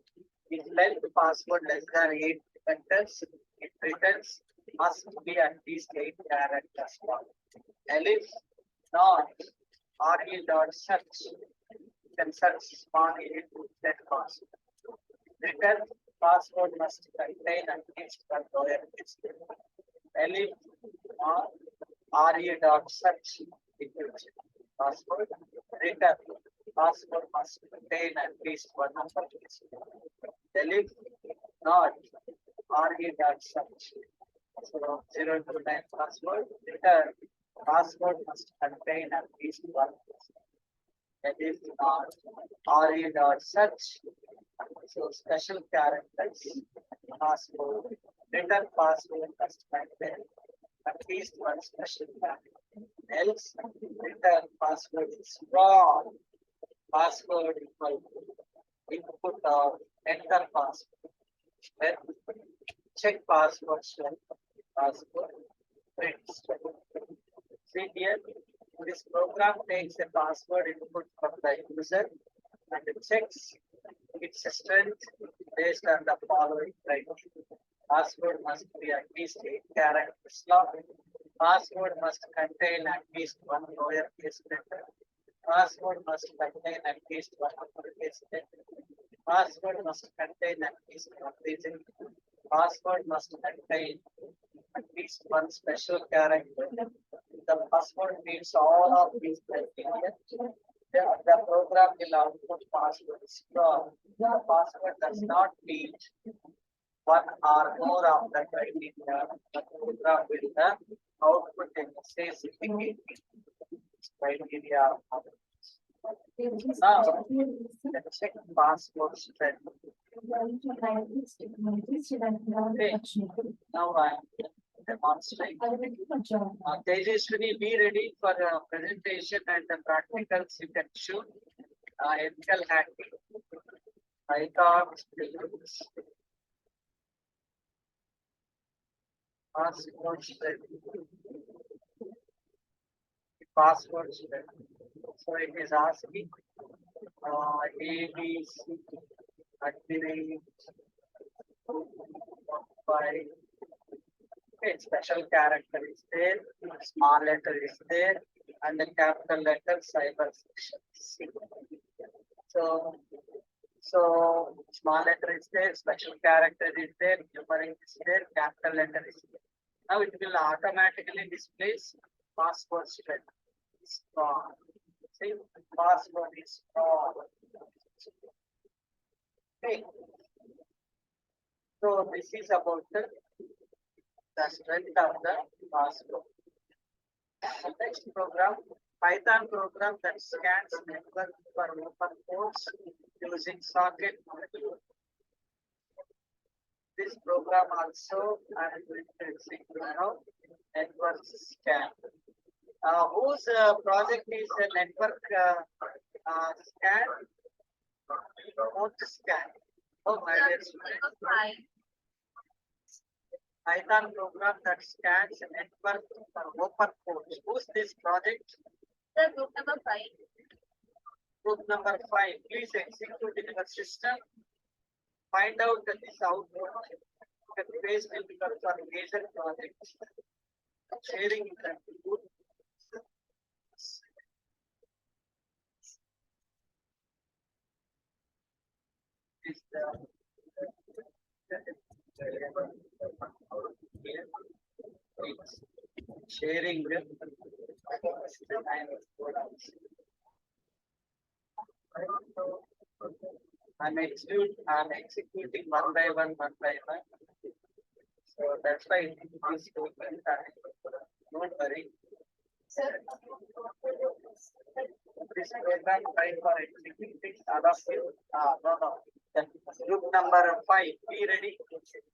If length password less than 8 characters, it returns must be at least 8 characters. Ellipse not RE dot search. You can search small into that password. Return password must contain at least one lowercase. Ellipse RE dot search equals password. Return password must contain at least one uppercase. Ellipse not RE dot search. So 0 to 9 password. Return password must contain at least one. That is not RE dot search. So special characters password. Return password must contain at least one special character. Else return password is wrong. Password equal to input or enter password. Then check password strength. Password print strength. See here, this program takes a password input from the user and it checks its strength based on the following criteria. Password must be at least 8 characters long. Password must contain at least one lowercase letter. Password must contain at least one uppercase letter. Password must contain at least one digit. Password must contain at least one special character. The password meets all of these criteria. the program will output passwords from the password does not meet one or more of the criteria. The program will output a message indicating criteria. Now, let's check password strength. Okay. Now I demonstrate. Tejaswini, be ready for the presentation and the practicals you can shoot. Ethical hacking, Python, password strength. Password strength. So it is asking ABC activate by special character is there, small letter is there, and the capital letter cyber section. So small letter is there, special character is there, numeric is there, capital letter is there. Now it will automatically display password strength. Strong. See, password is strong. Okay. So this is about the strength of the password. The next program, Python program that scans network for open ports using socket module. This program also I am going to execute now. Network scan. Whose project is a network scan? Port scan. Oh, my dear student. Python program that scans a network for open ports. Who's this project? The group number 5. Group number 5. Please execute in your system. Find out that this output can based in because of major projects. Sharing the group. Is the sharing the I'm executing one by one. So that's why it is open time. Don't worry. This program time for executing all of you. No. Group number 5, be ready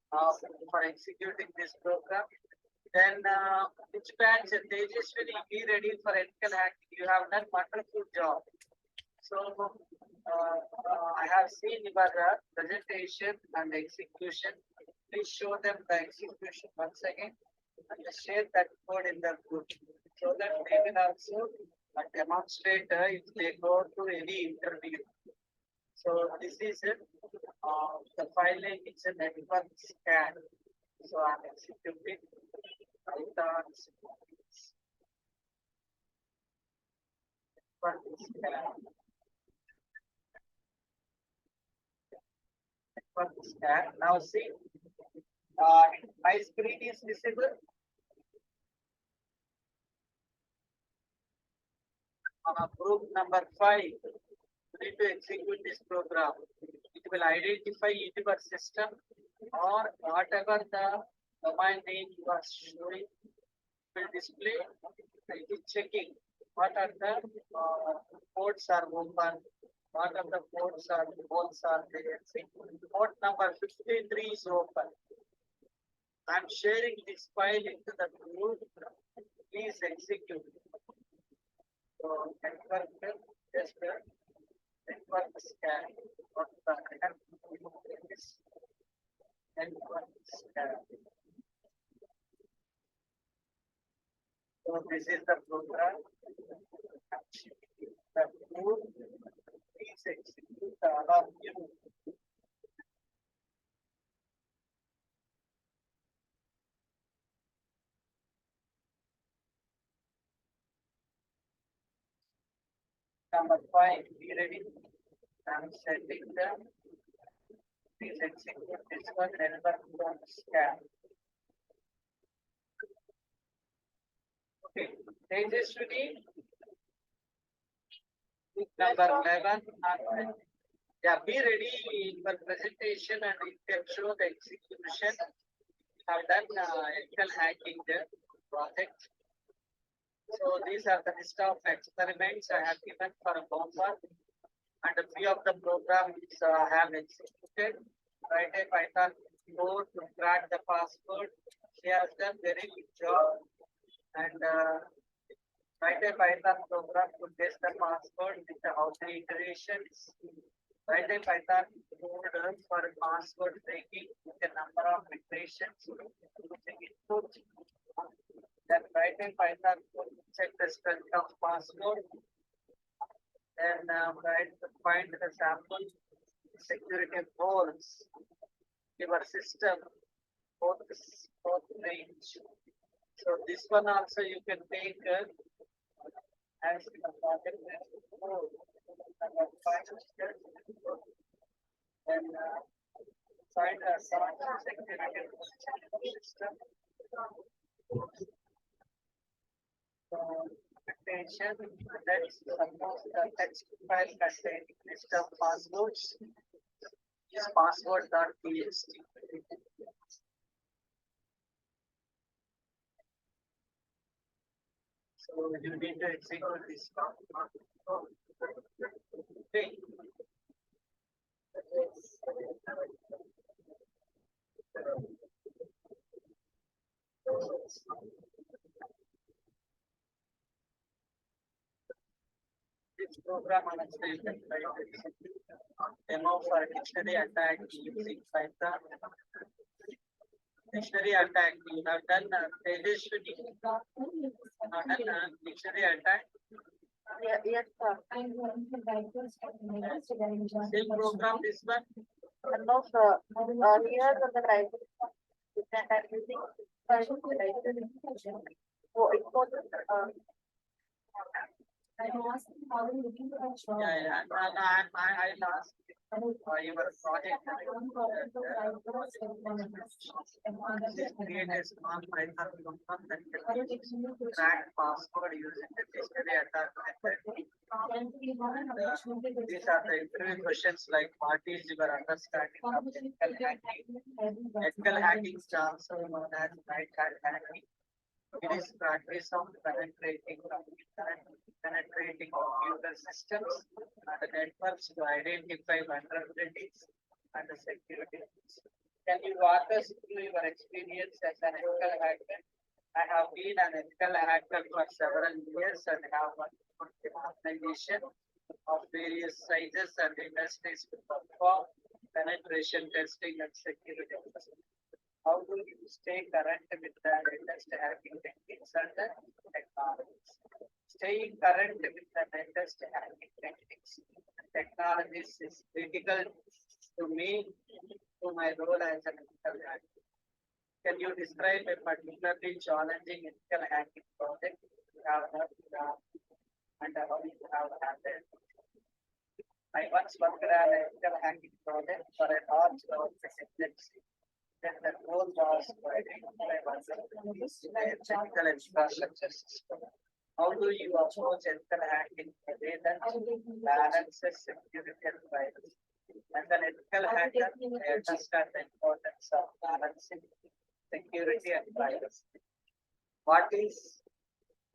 for executing this program. Then which batch Tejaswini, be ready for ethical hacking. You have done wonderful job. So I have seen your presentation and execution. Please show them the execution once again and share that code in the group so that they will also demonstrate if they go to any interview. So this is it. The file name is a network scan. So I'm executing Python network scan. Network scan. Now see, my screen is visible. Group number 5. You need to execute this program. It will identify your system or whatever the domain name you are showing will display. It is checking what are the ports are open, what are the ports are there. See, port number 53 is open. I am sharing this file into the group. Please execute. So network just network scan. What the network scan. So this is the program. The group please execute all of you. Number 5, be ready. I'm setting the please execute this one network scan. Okay, Tejaswini, Number 11. Yeah, be ready for presentation and you can show the execution. Have done ethical hacking there project. So these are the list of experiments I have given for a homework, and a few of the programs I have executed. Write a Python code to crack the password. She has done very good job. And write a Python program to test the password with the outer iterations. Write a Python code for password breaking with a number of iterations using input. Then write a Python code to check the strength of password. Then find the sample security holes your system both range. So this one also you can take as a project and find a security system. Attention, let's suppose the text file containing list of passwords is password.txt. So you need to execute this. Okay. This program understands the demo for dictionary attack using Python. Dictionary attack, you have done Tejaswini. Dictionary attack. Yes, sir. Same program this one. No, sir. Here on the right, I'm using. So it was Yeah, I lost your project. Create a small Python program that can track password using the dictionary attack method. These are the interview questions like what is your understanding of ethical hacking? Ethical hacking is also known as right hat hacking. It is practice of penetrating computer systems and networks to identify vulnerabilities and the security risks. Can you walk us through your experience as an ethical hacker? I have been an ethical hacker for several years and have worked for the organization of various sizes and industries to perform penetration testing and security testing. How do you stay current with the latest hacking techniques and the technologies? Staying current with the latest hacking techniques and technologies is critical to me, to my role as an ethical hacker. Can you describe a particularly challenging ethical hacking project you have worked on and how you have handled? I once worked on an ethical hacking project for a large government agency. Then the goal was to identify vulnerabilities in a critical infrastructure system. How do you approach ethical hacking in a way that balances security and privacy? As an ethical hacker, I understand the importance of balancing security and privacy. What is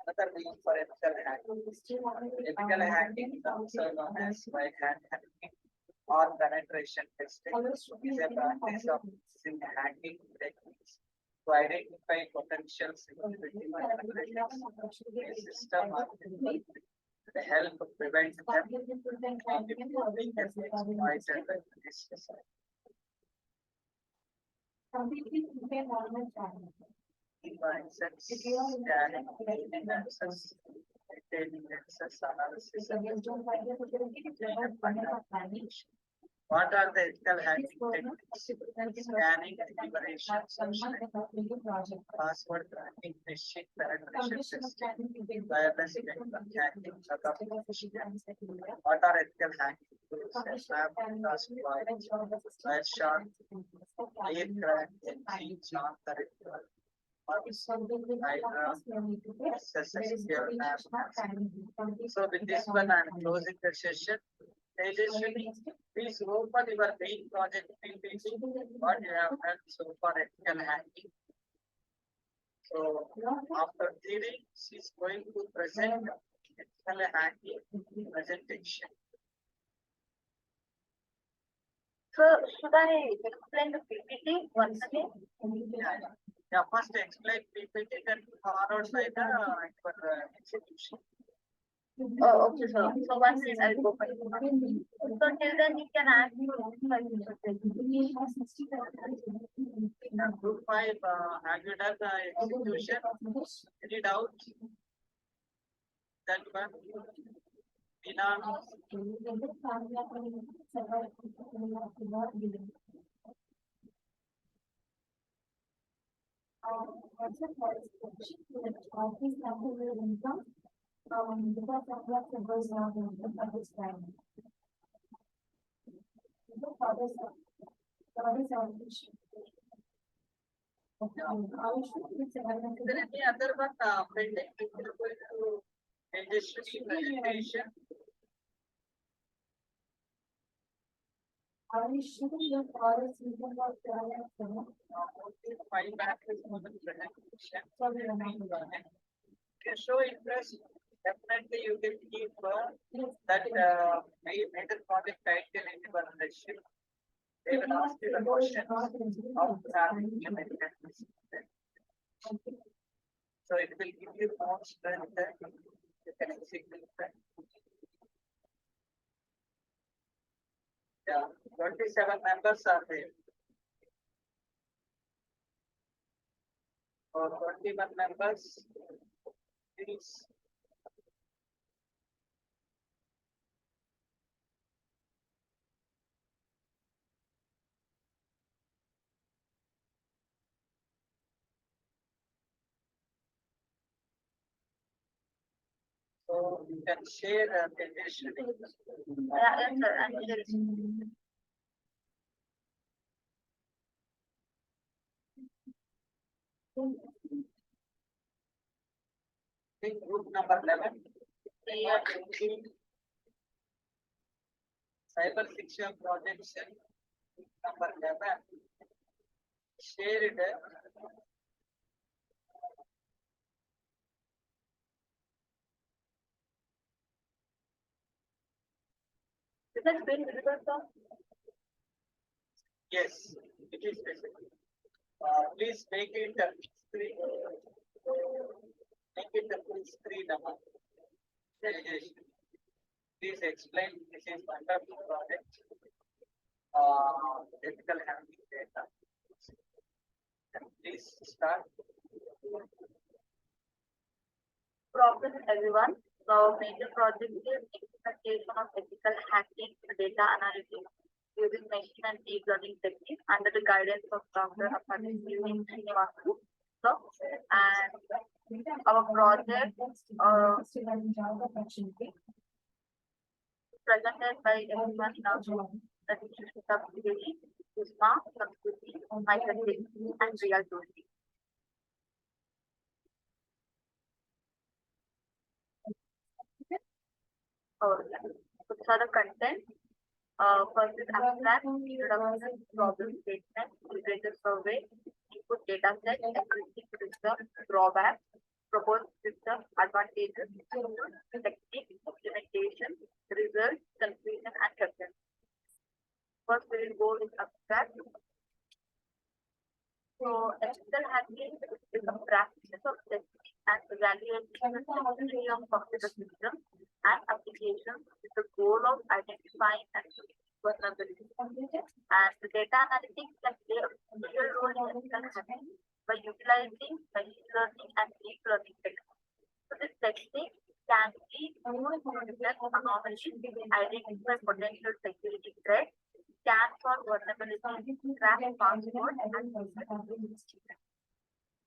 another name for ethical hacking? Ethical hacking is also known as right hand hacking or penetration testing is a practice of using hacking techniques to identify potential security vulnerabilities in a system or network to help prevent them from becoming exploited by this society. Access, scanning, access, maintaining access, analysis, and what are the ethical hacking techniques? Scanning, enumeration, password cracking, phishing, penetration testing, wireless network hacking, authentication. What are ethical hacking tools? Map, task, Wireshark, aircraft, engine, chart, the network. So with this one, I'm closing the session. Tejaswini, please open your main project PPT, what you have done so far ethical hacking. So after theory, she's going to present ethical hacking presentation. So should I explain the PPT once again? Yeah, first explain PPT, then forward by the execution. Oh, okay, sir. So once I'll go for it. So till then you can ask me. Group 5, have you done the execution? Any doubt? That one? Ina? Is there any other one pending? Going to Tejaswini presentation? Five batches for the presentation. If you show interest, definitely you can keep that major project title in your leadership. They will ask you the questions of implemented. So it will give you more strength that you can execute that. Yeah, 27 members are there. For 21 members, please. So you can share the presentation. Yeah, yes, sir. And yes. Group number 11. Yeah. Cyber Shiksha project number 11. Share it. Is that very visible, sir? Yes, it is visible. Please make it screen. Make it the full screen. Please explain this is wonderful project. Ethical handling data. Please start. Problem everyone. So major project is implementation of ethical hacking data analytics using machine and deep learning techniques under the guidance of Dr. Asadi Srinivasulu. So, and our project presented by everyone in our group, that is subsidiary, Usma, Samskriti, Michael and Real Joshi. Which are the content? First is abstract, introduction, problem statement, literature survey, input data set, existing system, drawbacks, proposed system, advantages, technique, implementation, results, conclusion, and reference. First, we will go with abstract. So, ethical hacking is a practice of testing and evaluating the security of computer systems and applications with the goal of identifying and fixing vulnerabilities. And the data analytics can play a crucial role in ethical hacking by utilizing machine learning and deep learning techniques. So, this technique can be used to detect anomalies, identify potential security threats, scan for vulnerabilities, track passwords, and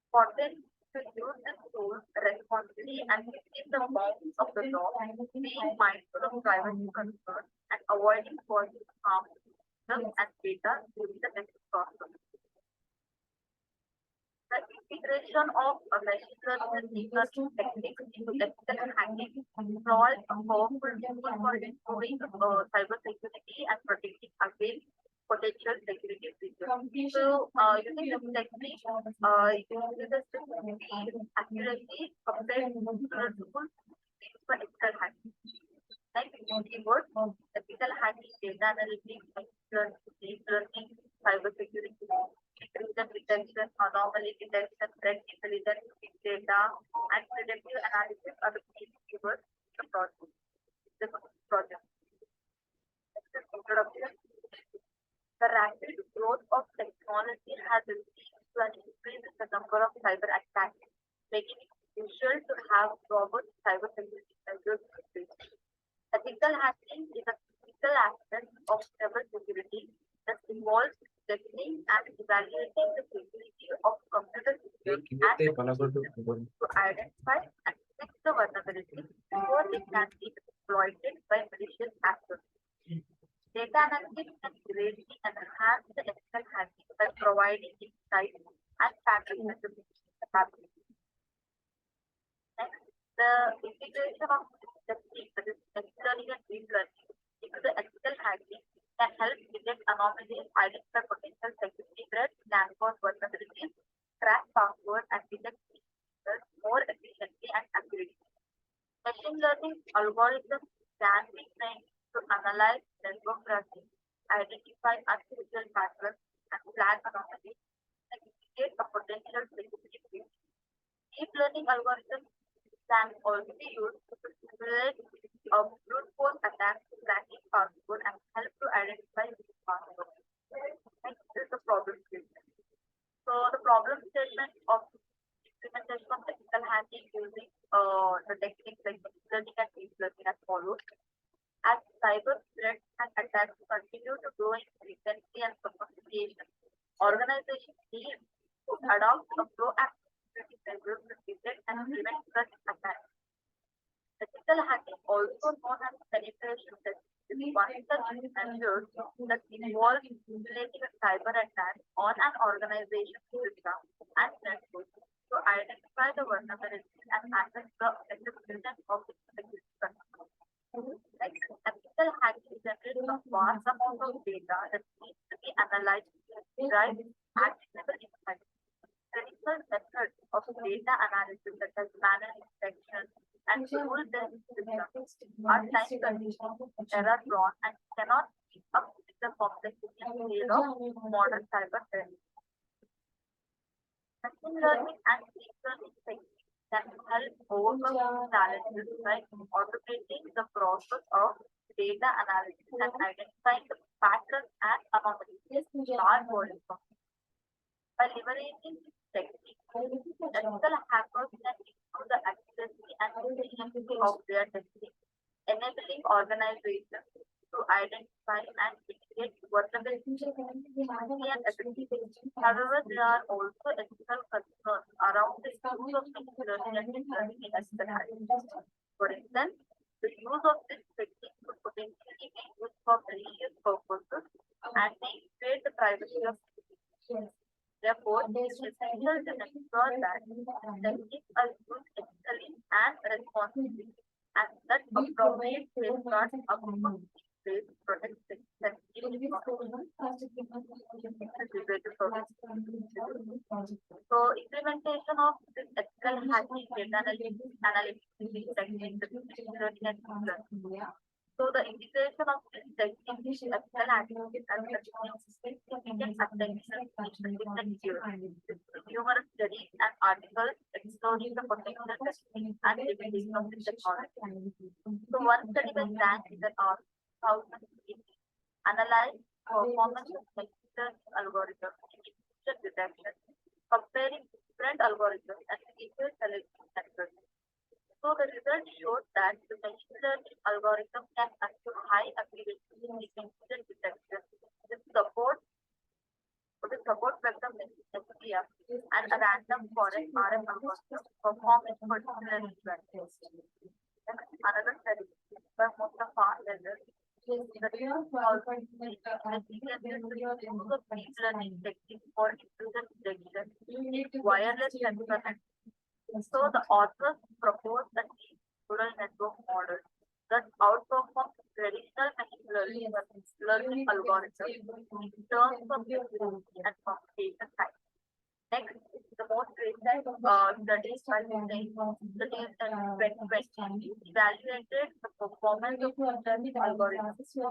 important to use this tool responsibly and within the bounds of the law, being mindful of privacy concerns and avoiding causing harm to systems and data during the testing process. The integration of machine learning and deep learning techniques into ethical hacking provides a powerful tool for improving cybersecurity and protecting against potential security breaches. So, using this technique, uses the accuracy compared to the tools used for ethical hacking. Like keyboard, ethical hacking, data analytics, deep learning, cybersecurity, intrusion detection, anomaly detection, threat intelligence, big data, and predictive analysis are the key keywords in the project. The project. Next is introduction. The rapid growth of technology has led to an increase in the number of cyber attacks, making it crucial to have robust cybersecurity measures in place. Ethical hacking is a critical aspect of cybersecurity that involves defining and evaluating the security of computer systems and applications to identify and fix the vulnerabilities before they can be exploited by malicious actors. Data analytics can greatly enhance the ethical hacking by providing insight and pattern recognition capabilities. Next, the integration of techniques such as machine learning and deep learning into the ethical hacking can help detect anomalies, identify potential security threats, scan for vulnerabilities, crack passwords, and detect features more efficiently and accurately. Machine learning algorithms can be trained to analyze network traffic, identify unusual patterns, and flag anomalies and indicate a potential security breach. Deep learning algorithms can also be used to simulate a brute force attack, cracking password, and help to identify weak passwords. Next is the problem statement. So the problem statement of implementation of ethical hacking using the techniques like machine learning and deep learning as follows. As cyber threats and attacks continue to grow in frequency and sophistication, organizations need to adopt a proactive security measures to detect and prevent such attacks. Ethical hacking, also known as penetration testing, is one such measure that involves simulating a cyber attack on an organization's system and network to identify the vulnerabilities and assess the execution of its security controls. Like ethical hacking generates a vast amount of data that needs to be analyzed to derive actionable insights. Traditional methods of data analysis such as manual inspection and rule-based systems are time-consuming, error-prone, and cannot keep up with the complexity and scale of modern cyber threats. Machine learning and deep learning techniques can help overcome these challenges by automating the process of data analysis and identifying the patterns and anomalies in large volumes of data. By leveraging these techniques, ethical hackers can improve the accuracy and efficiency of their testing, enabling organizations to identify and mitigate vulnerabilities quickly and effectively. However, there are also ethical concerns around the use of machine learning and deep learning in ethical hacking. For instance, the use of this technique could potentially be used for malicious purposes and may invade the privacy of citizens. Therefore, it is essential to ensure that techniques are used ethically and responsibly, and that appropriate safeguards are put in place to protect sensitive information. So, implementation of this ethical hacking data analytics techniques, machine learning and deep learning. So the integration of this technique with ethical hacking has received significant attention in recent years, with numerous studies and articles exploring the potential testing and limitation of this technology. So one study by Zhang et al. 2018 analyzed performance of machine learning algorithms in intrusion detection, comparing different algorithms and feature selection methods. So the results showed that the machine learning algorithm can achieve high accuracy in intrusion detection with support vector SPF and a random forest RF algorithm perform in particularly well. Another study by Mustafa Leather deep learning technique for intrusion detection, wireless sensor, and so the authors proposed a deep neural network model that outperforms traditional machine learning algorithms in terms of efficiency and computation time. Next, the most recent studies by studies in 2020 evaluated the performance of learning algorithms in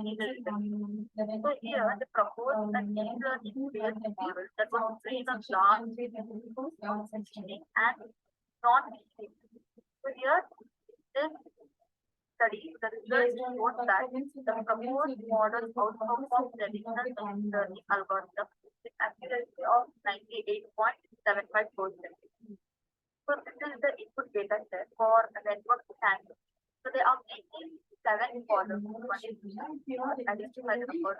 digital design. So here, they proposed a deep learning-based model that was trained on large reasoning and non-reasoning. So here, this study, the results showed that the proposed model outperforms traditional machine learning algorithms with accuracy of 98.75%. So this is the input data set for a network scanning. So they are making 7 columns. One is identify the number,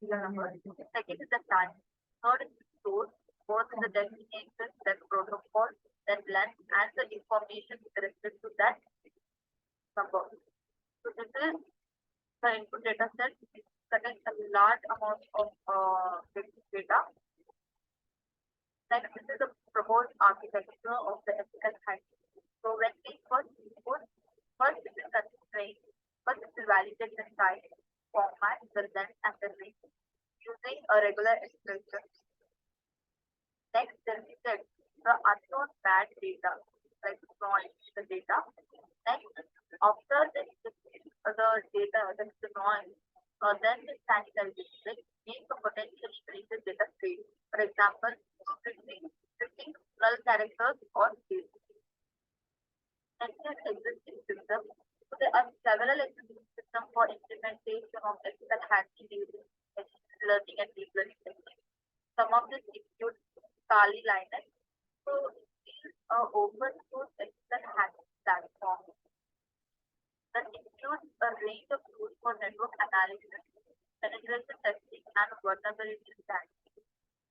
serial number. Second is the time. Third is the source. Fourth is the destination, then protocol, then length, and the information with respect to that number. So this is the input data set. It contains a large amount of data. Next, this is the proposed architecture of the ethical hierarchy. So when we first input, first it is constrained, first it will validate the type, format, the length, and the range using a regular expression. Next, there is the unknown bad data, like noise, the data. Next, after the data, that's the noise, then the sanitization, like make a potentially treated data state. For example, scripting null characters or space. Next is existing system. So there are several existing systems for implementation of ethical hacking using machine learning and deep learning techniques. Some of this include Kali Linux. So these are open source ethical hacking platform that includes a range of tools for network analysis, penetration testing, and vulnerability scanning.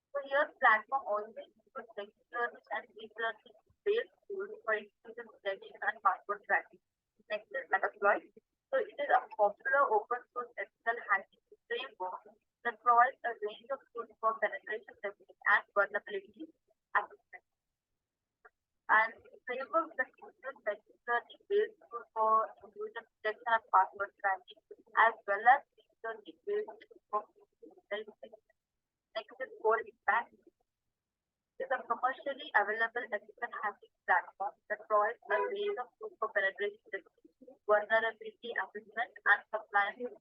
So here, platform also includes machine learning and deep learning based tools for intrusion detection and password tracking. Next is Metasploit. So it is a popular open source ethical hacking framework that provides a range of tools for penetration testing and vulnerability assessment. And framework that uses machine learning based tools for intrusion detection and password tracking, as well as deep learning based tools for penetration. Next is Core Impact. It is a commercially available ethical hacking platform that provides a range of tools for penetration testing, vulnerability assessment, and compliance.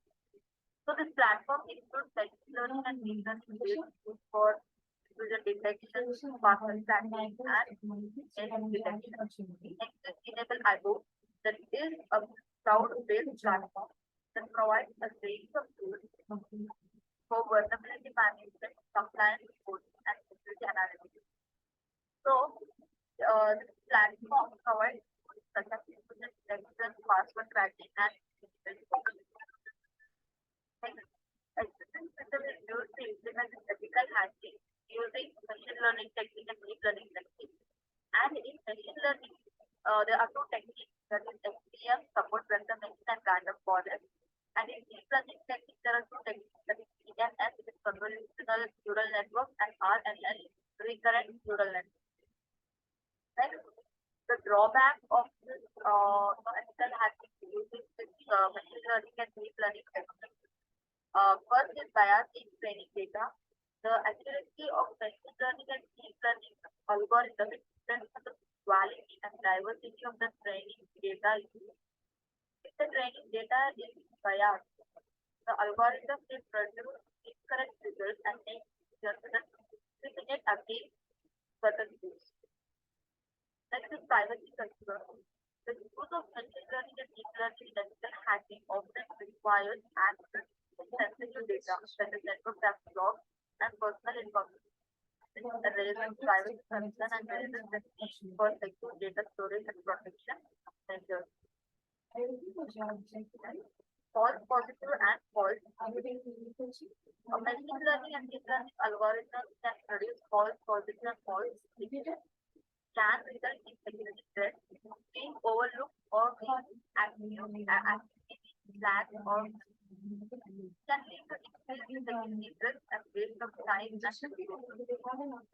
So this platform includes machine learning and deep learning based tools for user detection, password tracking, and end detection. Next is Enable IO. That is a cloud-based platform that provides a range of tools for vulnerability management, compliance reporting, and security analytics. So, this platform provides such as intrusion detection, password tracking, and existing system is used to implement ethical hacking using machine learning technique and deep learning technique. And in machine learning, there are two techniques, that is SPM, support vector machine, and random forest. And in deep learning technique, there are two techniques, that is CNN, which is convolutional neural network, and RNN, recurrent neural network. Next, the drawback of this ethical hacking using this machine learning and deep learning technique. First is bias in training data. The accuracy of machine learning and deep learning algorithm depends on the quality and diversity of the training data used. If the training data is biased, the algorithm will produce incorrect results and make judgments within it against certain rules. Next is privacy concern. The use of machine learning and deep learning in ethical hacking often requires access to sensitive data, such as network traffic logs and personal information. This raises privacy concern and raises the need for secure data storage and protection measures. False positive and false negative. A machine learning and deep learning algorithm can produce false positive and false negative, can result in security threats, being overlooked or being actively flagged or can lead to increased interest and waste of time and resources.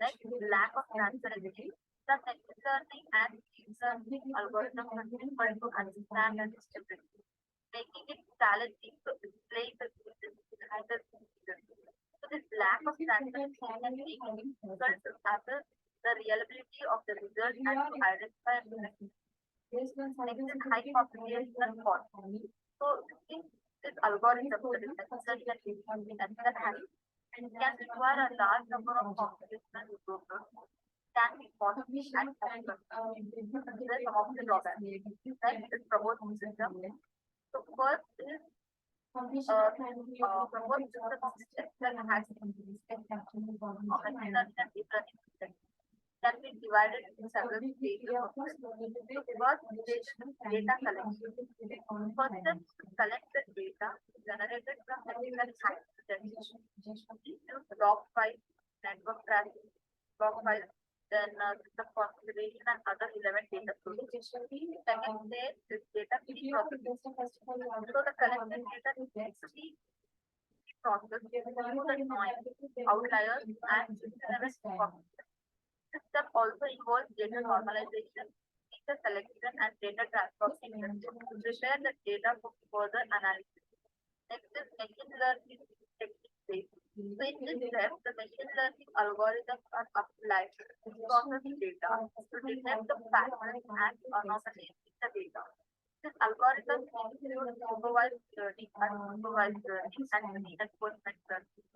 Next, lack of transparency. The machine learning and deep learning algorithms are difficult to understand and distribute, making it challenging to explain the reasons behind the decision. So this lack of transparency can make it difficult to assess the reliability of the result and to identify mistakes. Next is high computational cost. So in this algorithm, the decision can be ethical and can require a large number of computational resources, can be costly and expensive. These are some of the drawbacks. Next is promotion system. So first is promote system that has machine learning and deep learning systems can be divided into several stages of this. So first stage is data collection. First step is to collect the data generated from technical science includes log files, network traffic, log files, then system configuration and other relevant data sources. Second stage is data pre-processing. So the collected data is basically processed through the noise, outliers, and system-level performance. This step also involves data normalization, feature selection, and data transformation to prepare the data for further analysis. Next is machine learning technique based. So in this step, the machine learning algorithms are applied to process data to detect the patterns and anomalies in the data. This algorithm includes supervised learning, unsupervised learning, and reinforcement learning.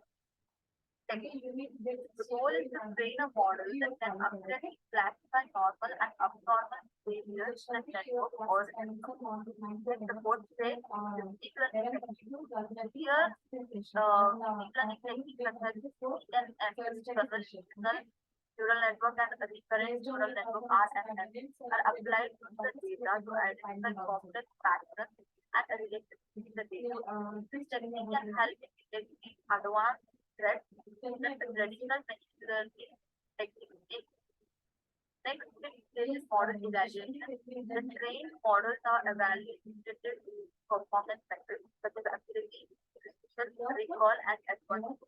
The goal is to train a model that can accurately classify normal and abnormal behaviors in a network or the fourth stage is deep learning technique. Here, deep learning techniques such as convolutional neural network and recurrent neural network RNN are applied to the data to identify complex patterns and relationships in the data. This technique can help in detecting advanced threats that the traditional machine learning technique. Next is model evaluation. The trained models are evaluated with performance metrics such as accuracy, precision, recall, and advanced.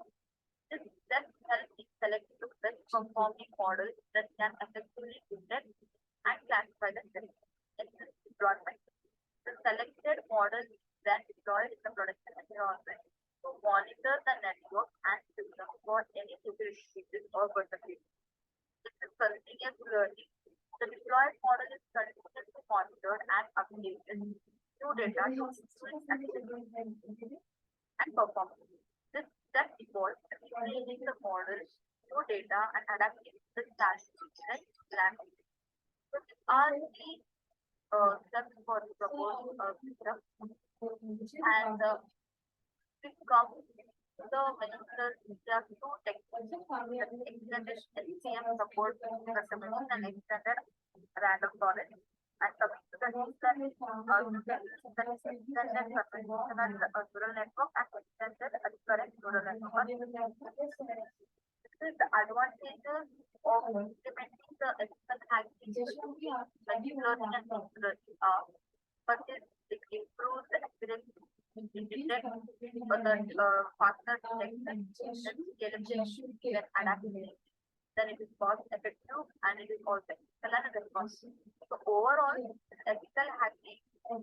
This helps in selecting the best performing models that can effectively detect and classify the threats. Next is deployment. The selected model is then deployed in the production environment to monitor the network and system for any security issues or vulnerabilities. This is continuous learning. The deployed model is continuously monitored and updated new data to improve efficiency and performance. This step involves training the model, new data, and adapting the challenges language. So these are the steps for the proposed system. And it comes the minister there are two techniques that extended LCM support customization and extended random forest. And coming to the extended extended convolutional neural network and extended recurrent neural network. This is the advantages of implementing the ethical hacking machine learning and deep learning are. First is it improves the accuracy, it detects the faster detection, then scalability and adaptability. Then it is cost effective and it is also ethical and responsible. So overall, ethical hacking can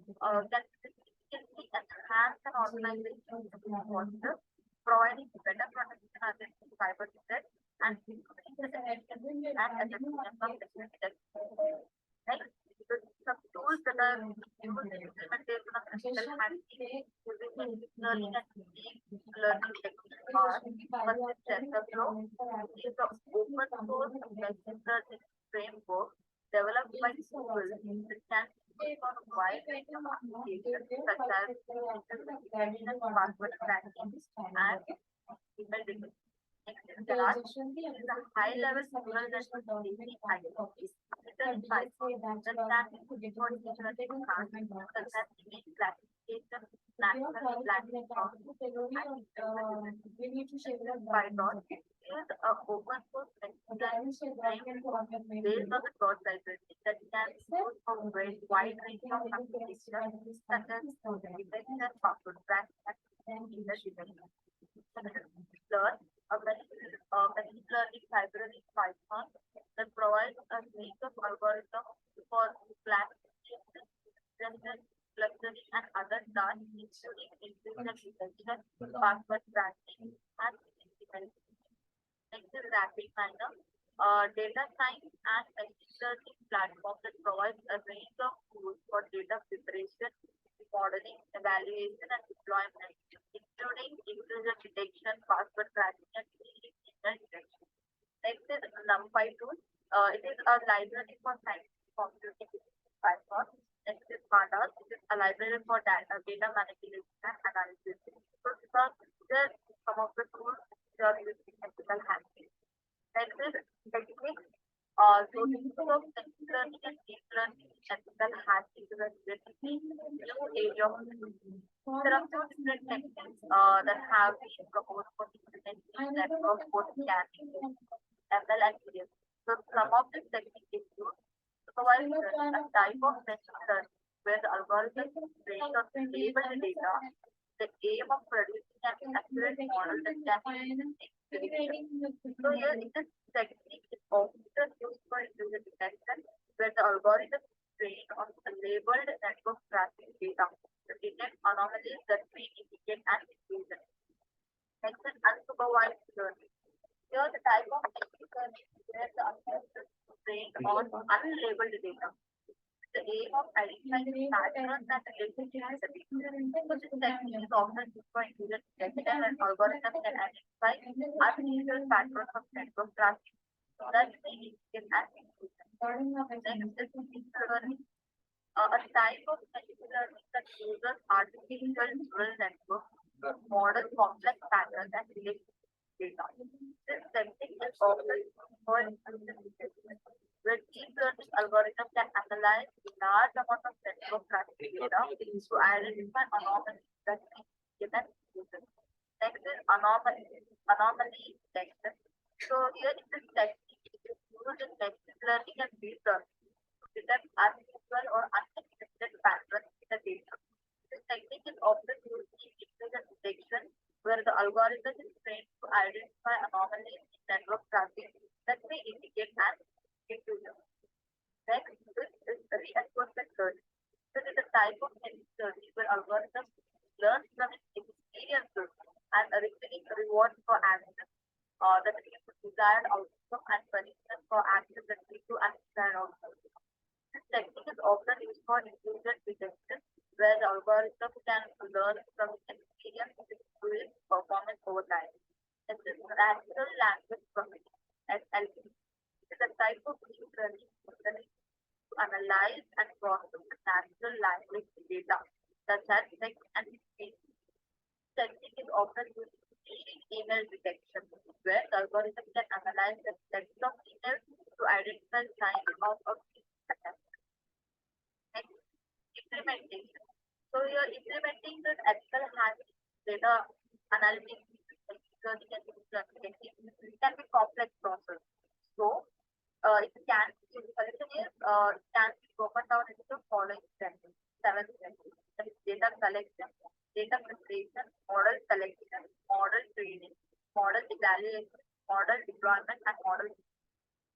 significantly enhance an organization's posture, providing better protection against cyber threats and increasing the efficiency and effectiveness of technical. Next, some tools that are used in implementation of ethical hacking using machine learning and deep learning techniques are first is TensorFlow, which is the open source machine learning framework developed by Google that can be used on a wide range of applications such as identification, password cracking, and email detection. Next is Garage. It is a high-level neural network deeply identifies in Python that can be used for deep learning tasks such as image classification, natural language processing, and Python is an open source machine learning framework based on the code library that can be used for a wide range of applications such as detection, password cracking, in the development. Learn a machine learning library in Python that provides a range of algorithms for classification, clustering, and other tasks, including intelligent detection, password tracking, and implementation. Next is rapid manner. Data science and machine learning platform that provides a range of tools for data preparation, modeling, evaluation, and deployment, including intrusion detection, password tracking, and signal detection. Next is NumPy tool. It is a library for scientific computing Python. Next is Pandas. It is a library for data manipulation and analysis. So these are some of the tools which are used in ethical hacking. Next is techniques. So use of machine learning and deep learning in ethical hacking is a relatively new area of study. There are two different techniques that have been proposed for implementing network code scanning, ML and PDF. So some of these techniques include supervised learning, a type of machine learning where the algorithm is trained on labeled data, the aim of producing an accurate model that can be predicted. So here in this technique is often used for user detection where the algorithm is trained on a labeled network traffic data to detect anomalies that may indicate an intrusion. Next is unsupervised learning. Here the type of machine learning where the algorithm is trained on unlabeled data. The aim of identifying patterns and relationships in the data. So this technique is often used for user detection and algorithms can identify unusual patterns of network traffic that may indicate an intrusion. Next is deep learning, a type of machine learning that uses artificial neural networks to model complex patterns and related data. This technique is often used for intrusion detection, where deep learning algorithm can analyze large amount of network traffic data to identify anomalies that may indicate an intrusion. Next is anomaly detection. So here in this technique, it is used in machine learning and deep learning to detect unusual or unexpected patterns in the data. This technique is often used in intrusion detection, where the algorithm is trained to identify anomalies in network traffic that may indicate an intrusion. Next is reinforcement learning. This is a type of machine learning where algorithms learn from its experiences and returning rewards for actions that lead to desired outcome and punishment for actions that lead to undesired outcomes. This technique is often used for intrusion detection, where the algorithm can learn from its experience to improve its performance over time. This is natural language processing, NLP. It is a type of deep learning to analyze and process the natural language data, such as text and speech. Technique is often used in email detection, where the algorithm can analyze the text of emails to identify signs of a attack. Next, implementation. So you're implementing this ethical hacking data analytics learning and technique can be complex process. So it can the solution is it can be broken down into the following steps, seven steps. That is data collection, data preparation, model selection, model training, model evaluation, model deployment, and model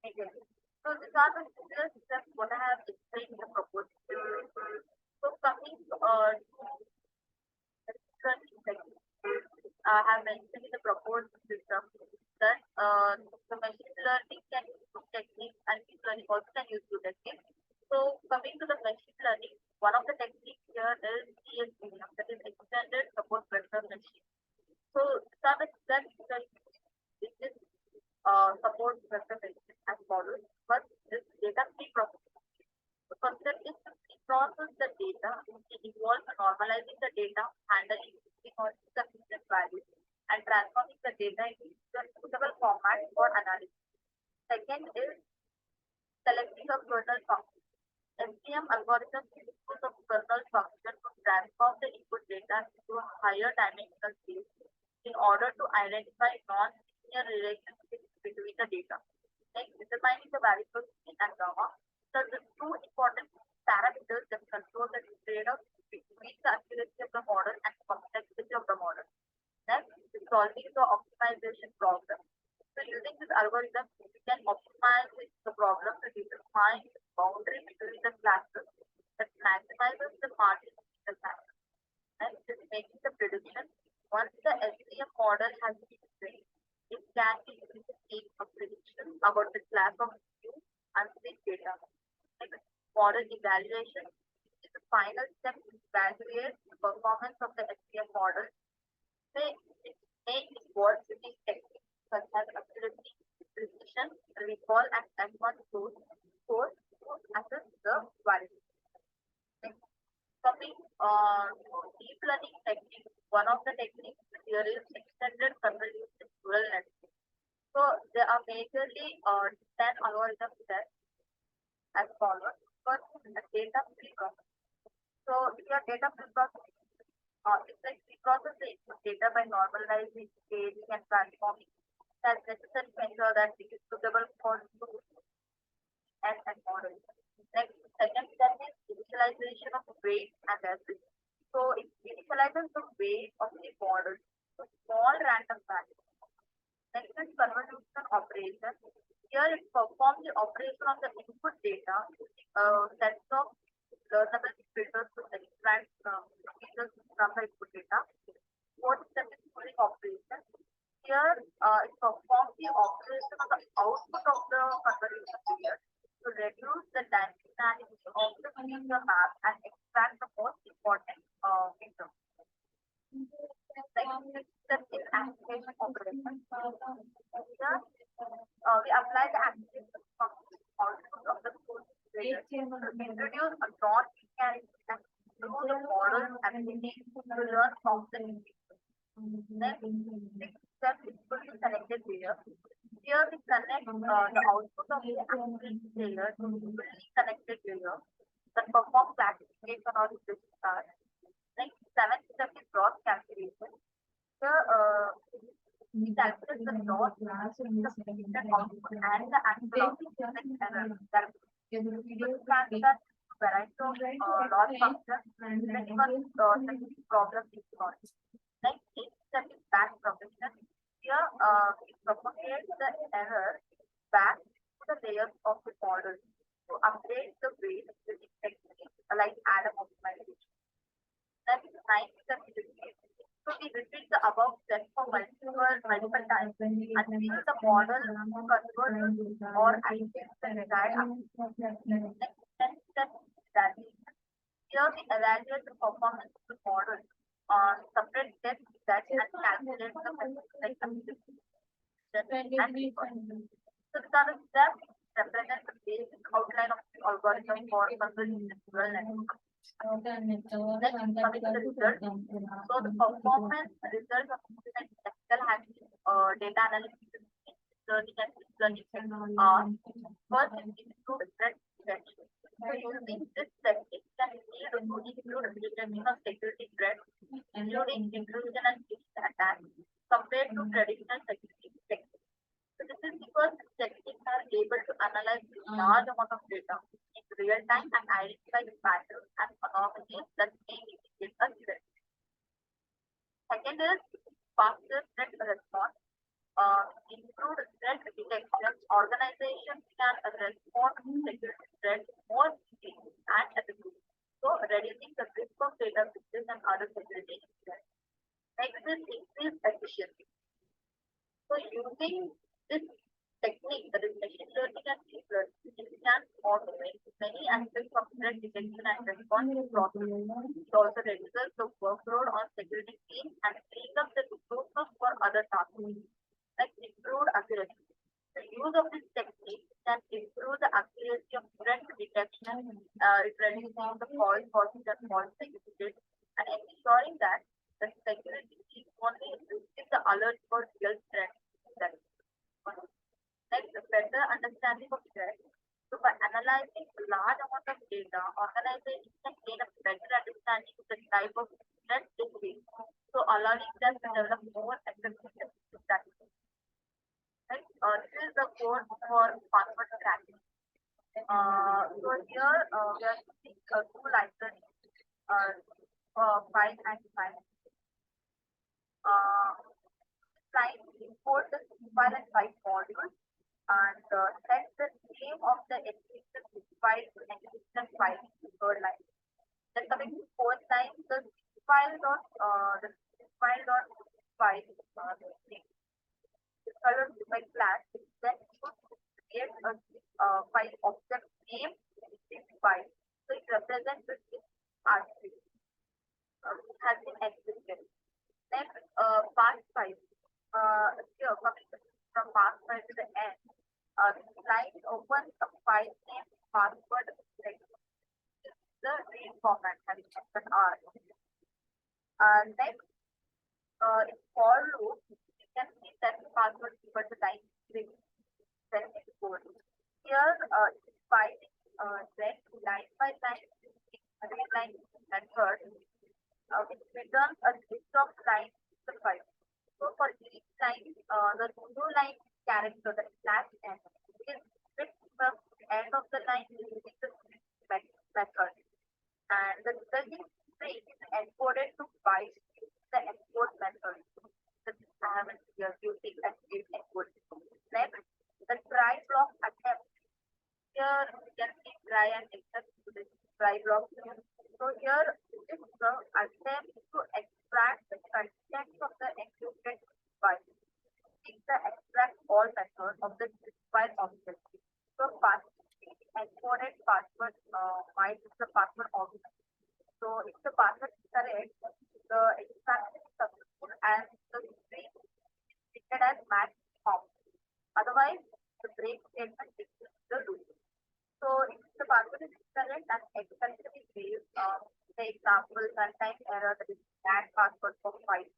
maintenance. So these are the similar steps what I have explained in the proposal. So coming I have mentioned in the proposed system that the machine learning can use two techniques and deep learning also can use two techniques. So coming to the machine learning, one of the techniques here is ESVM, that is extended support vector machine. So these are the steps that this is support vector machine as follows. First is data pre-processing. The first step is to pre-process the data, which involves normalizing the data, handling or insufficient values, and transforming the data into a suitable format for analysis. Second is selecting a kernel function. SVM algorithms use a kernel function to transform the input data into a higher dimensional space in order to identify non-linear relationships between the data. Next, determining the variables and gamma. So the two important parameters that control the trade-off between the accuracy of the model and complexity of the model. So using this algorithm, we can optimize the problem to define the boundary between the classes that maximizes the margin in the class. And this making the prediction. Once the SVM model has been trained, it can be used to make a prediction about the class of new unseen data. Like model evaluation is the final step to evaluate the performance of the SVM model. It may involve using techniques such as accuracy, precision, recall, and M1 source to assess the validity. Coming to deep learning techniques, one of the techniques here is extended convolutional neural network. So there are majorly 10 algorithms there as follows. First, data pre-processing. So your data pre-processing, it's like pre-process the input data by normalizing, staging, and transforming. That's necessary to ensure that it is suitable for use and model. Next, second step is initialization of weight and average. So it initializes the weight of the model to small random values. Next is convolution operation. Here it performs the operation of the input data using sets of learnable filters to extract features from the input data. Fourth step is pooling operation. Here it performs the operation of the output of the convolution layer to reduce the dynamics of the feature map and extract the most important feature. Next step is application operation. Here we apply the application function output of the code layer to introduce a non-linear and improve the model ability to learn from the feature. Next step is fully connected layer. Here we connect the output of the application layer to fully connected layer that perform classification or registrar. Next, seventh step is loss calculation. Here we calculate the loss, the predicted output, and the actual output error. This transfers variety of loss functions depending on the problem is solved. Next, eighth step is batch propagation. Here we propagate the error back to the layers of the model to update the weight using techniques like Adam optimization. Next, ninth step is repeat. So we repeat the above step for multiple times until the model converts or activates the desired outcome. Next, tenth step is evaluation. Here we evaluate the performance of the model on separate tests that and calculate the like and recall. So these are the steps represent the basic outline of the algorithm for convolutional neural network. Next, coming to the result. So the performance results of technical handling, data analysis, learning and deep learning are first improved threat detection. So using this technique can include detection of security threats, including intrusion and phishing attacks, compared to traditional security techniques. So this is because these techniques are able to analyze large amount of data in real time and identify the patterns and anomalies that may indicate a threat. Second is faster threat response. Improved threat detection, organizations can respond to security threats more quickly and effectively. So reducing the risk of data breaches and other security threats. Next is increased efficiency. So using this technique, that is machine learning and deep learning, it can automate many aspects of threat detection and response process. It also reduces the workload on security teams and frees up the resources for other tasks, like improved accuracy. The use of this technique can improve the accuracy of threat detection, it reducing the false positives and false negatives, and ensuring that the security team only receives the alert for real threats. Next, better understanding of threats. So by analyzing a large amount of data, organizations can gain a better understanding of the type of threat they face, so allowing them to develop more effective strategies. Right? This is the code for password cracking. So here we are using two libraries, file and file. Trying to import the file and file class, then should create a file object name in file. So it represents the R3 has been existed. Next, part 5. Here, coming from part 5 to the end, line opens a file name password like the read format having an R. Next, in for loop, you can see that password equal to line 3, then it's 4. Here, by then line by line, read line method, it returns a list of lines in the file. So for each line, the new line character, the slash n, is fixed from the end of the line using the method. And the resulting string is encoded to bytes using the encode method. I haven't here using escape encode. Next, the try block attempt. Here you can see try and except this try block. So here is the attempt to extract the content of the encrypted file. It's the extract all method of the file object. So encoded password might is the password object. So if the password is correct, the extraction is successful and the string is treated as match form. Otherwise, the break statement is the loop. So if the password is incorrect and exception is raised, the example runtime error that is bad password for file.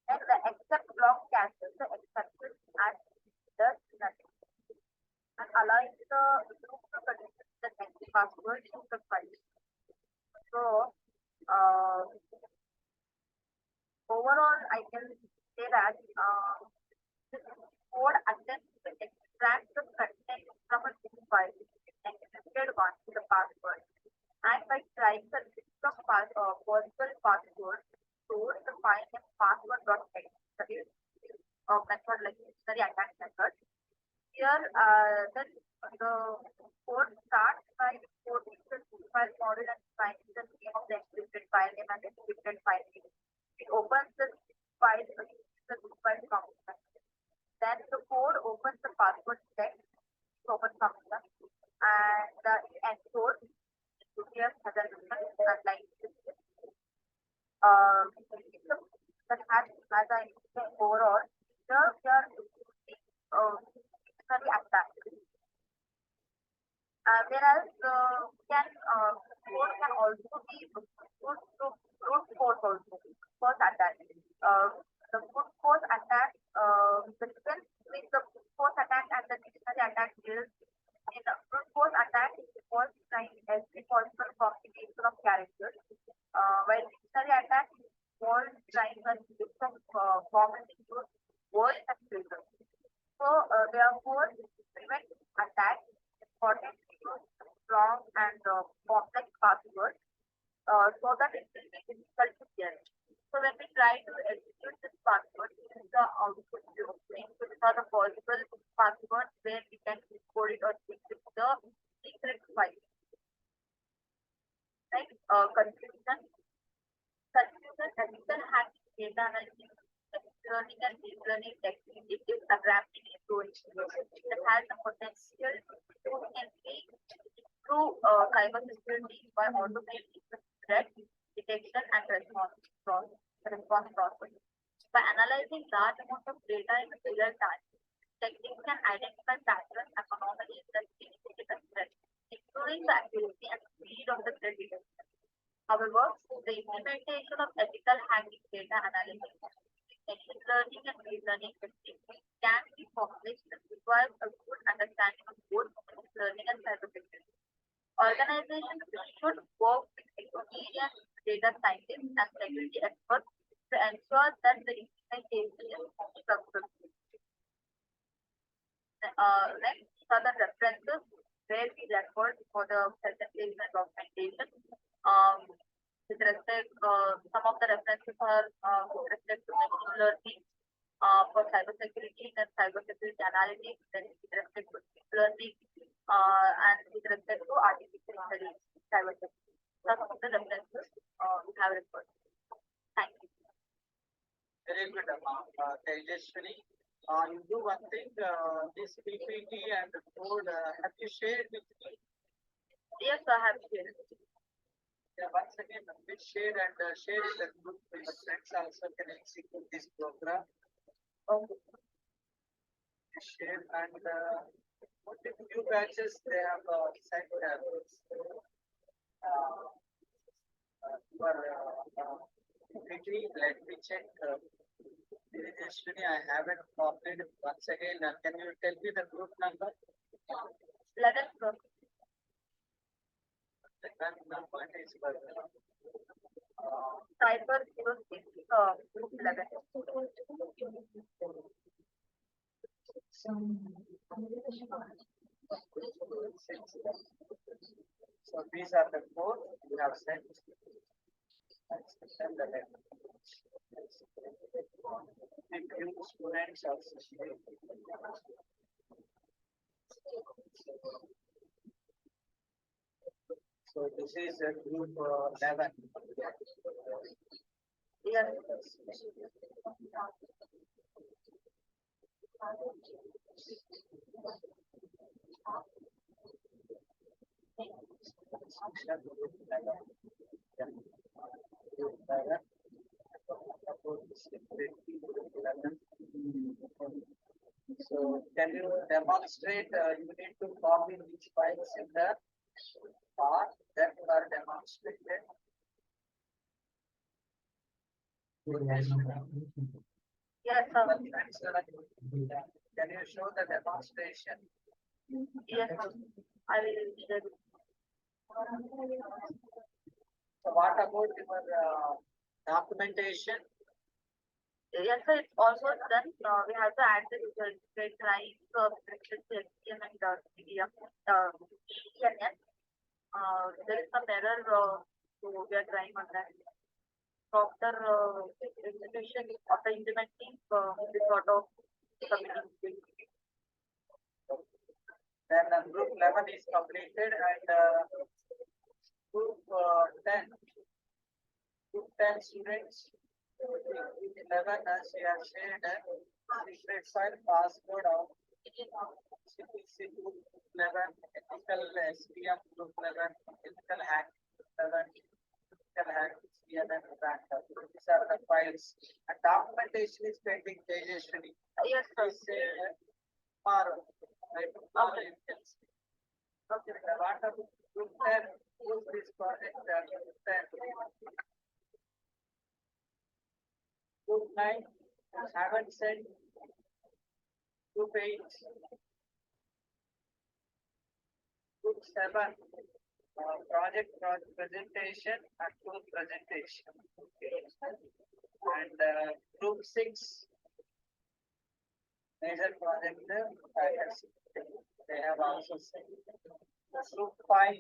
And the except block caches the exception and does nothing. And allowing the loop to produce the next password in the file. So overall, I can say that this code attempts to extract the content from a zip file, encrypted one to the password, and by trying the list of possible passwords stored in the file name password.x, that is a method like dictionary attack method. Here, the code starts by importing the zip file model and finding the name of the encrypted file name and encrypted file name. It opens the file using the zip file function. Then the code opens the password text open function and it encodes here as a result like this. That has as I say overall here we are dictionary attack. Whereas can code can also be brute force also force attack. The brute force attack, the difference between the brute force attack and the dictionary attack is in the brute force attack it involves trying every possible combination of characters, while dictionary attack involves trying a list of common include words and phrases. So therefore, to prevent attack, it's important to use strong and complex passwords so that it will be difficult to guess. So when we try to execute this password, this is the output we obtain. So these are the possible passwords where we can encode it or decrypt the secret file. Right? Conclusion. Ethical hacking data analysis, learning and deep learning technique, it is a rapid approach that has the potential to improve cybersecurity by automating the threat detection and response process. By analyzing large amounts of data in real time, techniques can identify patterns and anomalies that indicate a threat, including the accuracy and speed of the threat detection. However, the implementation of ethical hacking data analysis, machine learning and deep learning techniques can be complex and requires a good understanding of both machine learning and cybersecurity. Organizations should work with experienced data scientists and security experts to ensure that the implementation is successful. Next are the references where we record for the presentation and documentation. With respect, some of the references are with respect to machine learning for cybersecurity and cybersecurity analytics, then with respect to deep learning and with respect to artificial intelligence, cybersecurity. Some of the references we have referred. Thank you. Very good, Tejaswini. You do one thing, this PPT and the code, have you shared with me? Yes, I have shared. Yeah, once again, please share and share in the group with the friends also can execute this program. Okay. Share and what if new batches they have sent for quickly, let me check. Actually, I haven't copied once again. Can you tell me the group number? Let us go. The number is for Cyber 06, group 11. So these are the four we have sent. Let's send the letter. The few students also. So this is a group 11. Yes. So can you demonstrate, you need to copy which files in the part that are demonstrated. Yes, sir. Can you show the demonstration? Yes, sir. I will share. So what about your documentation? Yes, sir, it's almost done. We have to add the result. We're trying HTML and PDF. CNS. There is some error, so we are trying on that. After execution, after implementing, this sort of submitting. Then group 11 is completed and group 10. Group 10 students. Group 11 as we have shared secret file password of CPC group 11, ethical SPM group 11, ethical hack 11, ethical hack CNN backup. These are the files. And documentation is pending, Tejaswini. Yes, sir. Tomorrow. Right? Tomorrow you can see. Okay, what about group 10? Use this project group 10. Group 9, haven't sent. Group 8. Group 7, project presentation and group presentation. Okay. And group 6, major project, they have also sent. Group 5,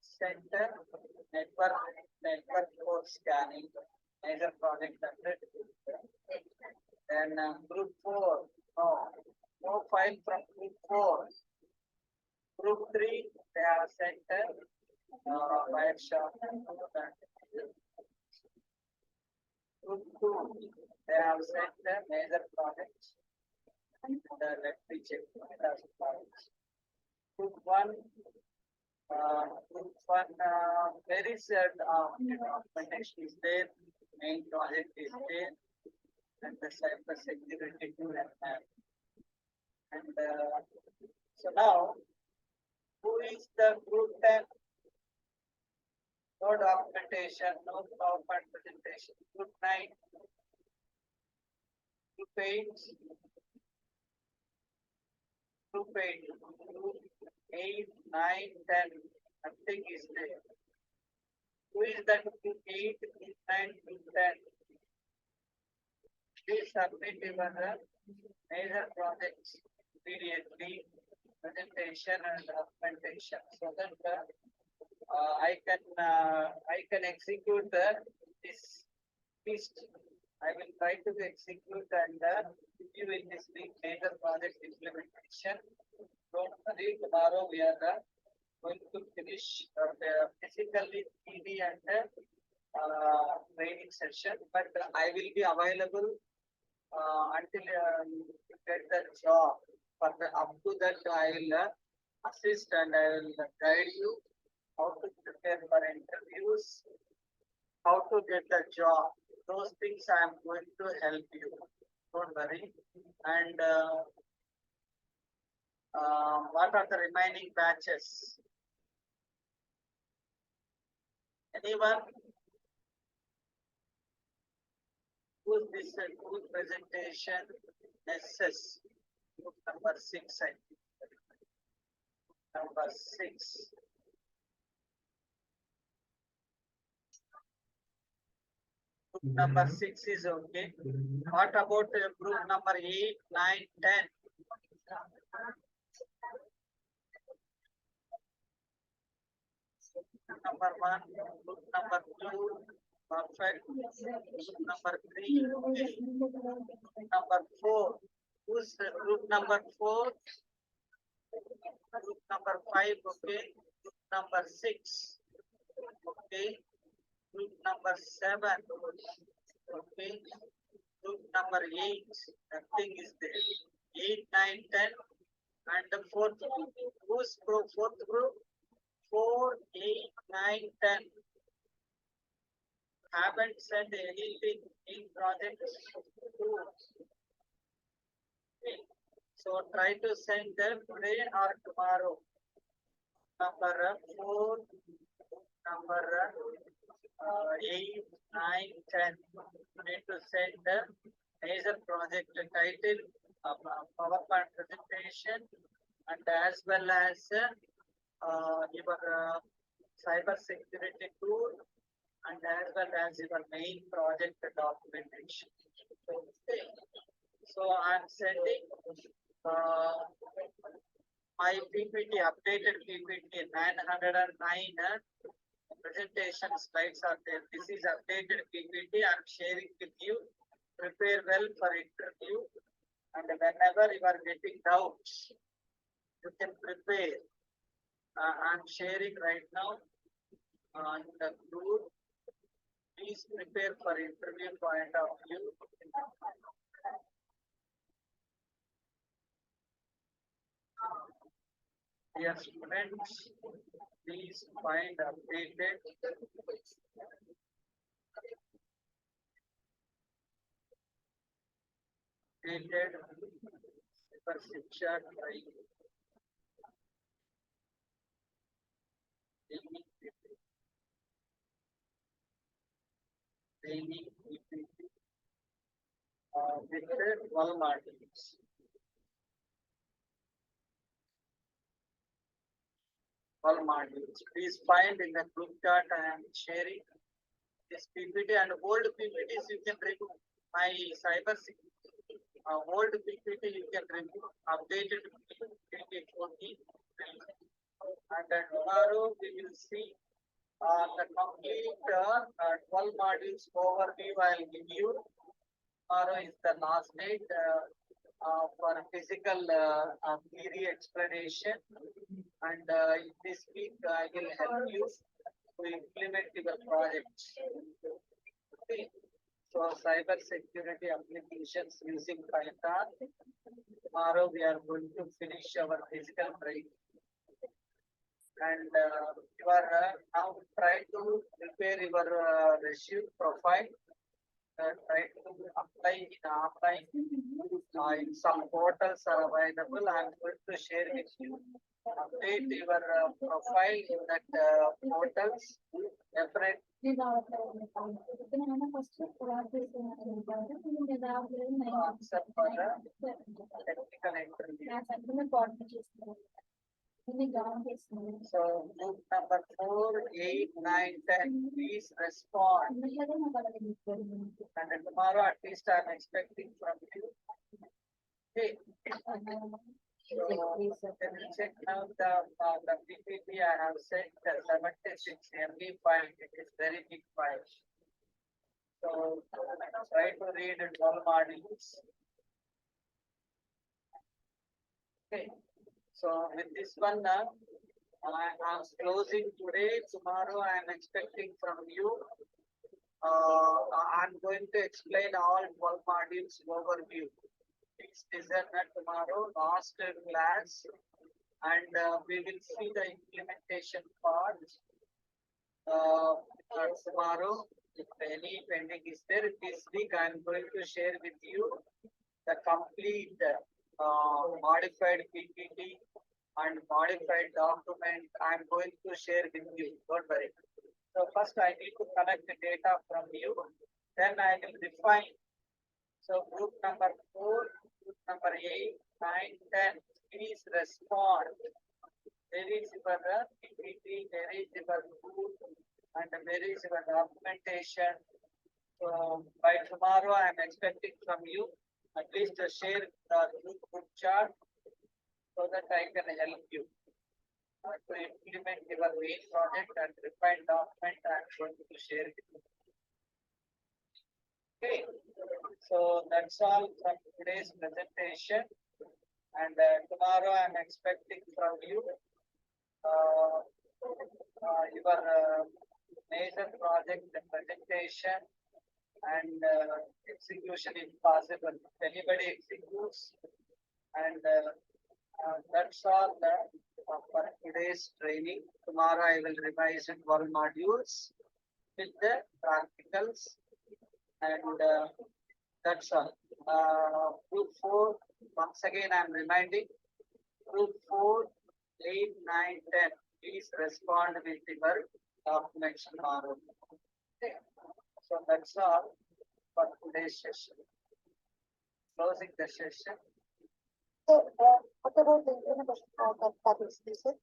center, network code scanning, major project 100. Then group 4, no file from group 4. Group 3, they have center, Wireshark. Group 2, they have center, major projects. Let me check. Group 1, there is documentation is there, main project is there, and the cyber security tool and so now, who is the group 10? No documentation, no PowerPoint presentation. Group 9, group 8, group 8, group 8, 9, 10, nothing is there. Who is that group 8, group 9, group 10? Please submit your major projects immediately, presentation and documentation, so that I can execute this list. I will try to execute and give you in this week major project implementation. Don't worry, tomorrow we are going to finish the physically TV and training session, but I will be available until get the job. For the up to that, I will assist and I will guide you how to prepare for interviews, how to get the job. Those things I am going to help you. Don't worry. And what are the remaining batches? Anyone? Who's this group presentation? SS. Group number 6, I think. Number 6. Group number 6 is okay. What about group number 8, 9, 10? Number 1, group number 2, perfect. Group number 3, okay. Group number 4. Who's group number 4? Group number 5, okay. Group number 6, okay. Group number 7, okay. Group number 8, nothing is there. 8, 9, 10, and the fourth group. Who's group? Fourth group? 4, 8, 9, 10. Haven't sent anything in project 2. Okay. So try to send them today or tomorrow. Number 4, number 8, 9, 10. You need to send the major project title, PowerPoint presentation, and as well as your cyber security tool, and as well as your main project documentation. Okay. So I'm sending my PPT, updated PPT 909 presentation slides are there. This is updated PPT. I'm sharing with you. Prepare well for interview, and whenever you are getting doubts, you can prepare. I'm sharing right now in the group. Please prepare for interview point of view. Dear students, please find updated super Shiksha training with 12 modules. 12 modules. Please find in the group chat I am sharing this PPT, and old PPTs you can remove. My cyber security old PPT you can remove. Updated PPT 14. And tomorrow we will see the complete 12 modules overview I will give you. Tomorrow is the last date for physical theory explanation, and this week I will help you to implement your project. Okay. So cyber security applications using Python. Tomorrow we are going to finish our physical training. And you are now try to prepare your resume profile. Try to apply in offline. In some portals are available. I am going to share with you. Update your profile in that portals. Definitely. Except for the technical interview. So group number 4, 8, 9, 10, please respond. And tomorrow at least I am expecting from you. Okay. So can you check now the PPT I have sent the 76 MB file. It is very big file. So try to read it all modules. Okay. So with this one, I am closing today. Tomorrow I am expecting from you. I am going to explain all 12 modules overview Please listen tomorrow, last class, and we will see the implementation part tomorrow. If any pending is there, this week I am going to share with you the complete modified PPT and modified document. I am going to share with you. Don't worry. So first I need to collect the data from you. Then I will define. So group number 4, group number 8, 9, 10. Please respond. There is your PPT, there is your group, and there is your documentation. So by tomorrow, I am expecting from you at least to share the group chart so that I can help you to implement your main project and refined document I am going to share with you. Okay, so that's all from today's presentation. And tomorrow I am expecting from you your major project presentation and execution if possible. If anybody executes, and that's all for today's training. Tomorrow I will revise 12 modules with the practicals, and that's all. Group 4, once again I am reminding, group 4, 8, 9, 10. Please respond with your documents tomorrow. Okay. So that's all for today's session. Closing the session. So, what about the implementation of that participation?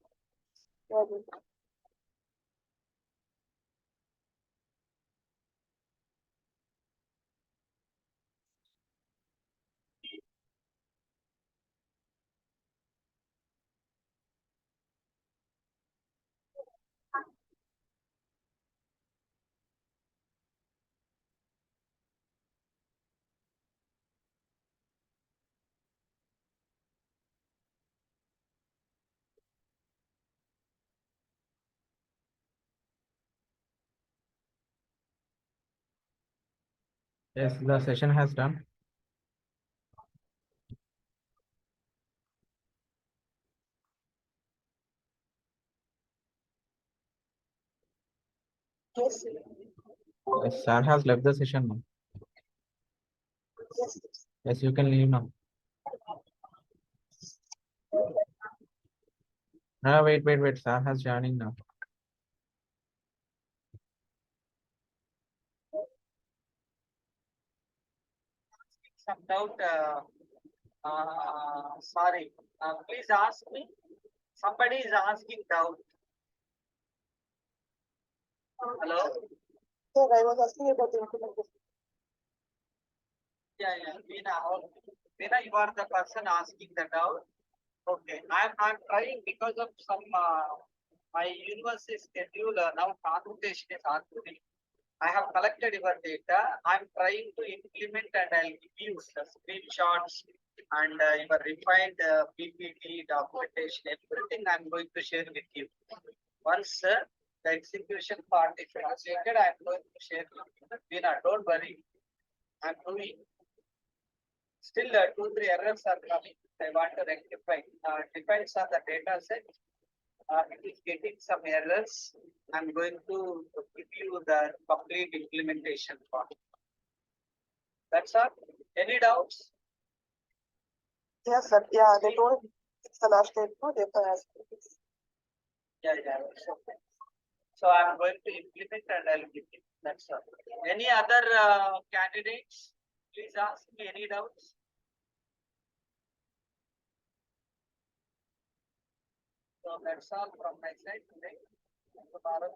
Yes, the session has done. Yes, Yes, sir has left the session now. yes. Yes, you can leave now. Ah, wait. Sir has joining now. Some doubt. Sorry. Please ask me. Somebody is asking doubt. Hello. Sir, I was asking about the implementation. Yeah. Veena, you are the person asking the doubt. Okay. I'm trying because of some my university schedule now consultation is ongoing. I have collected your data. I'm trying to implement and I'll give you the screenshots and your refined PPT documentation. Everything I'm going to share with you. Once the execution part is completed, I'm going to share with you. Veena, don't worry. I'm doing. Still, 2-3 errors are coming. I want to rectify. Depends on the data set. It is getting some errors. I'm going to give you the complete implementation part. That's all. Any doubts? Yes, sir. Yeah, they told it's the last date. No, they asked. Yeah. Okay. So I'm going to implement and I'll give you. That's all. Any other candidates? Please ask me any doubts. So that's all from my side today. Tomorrow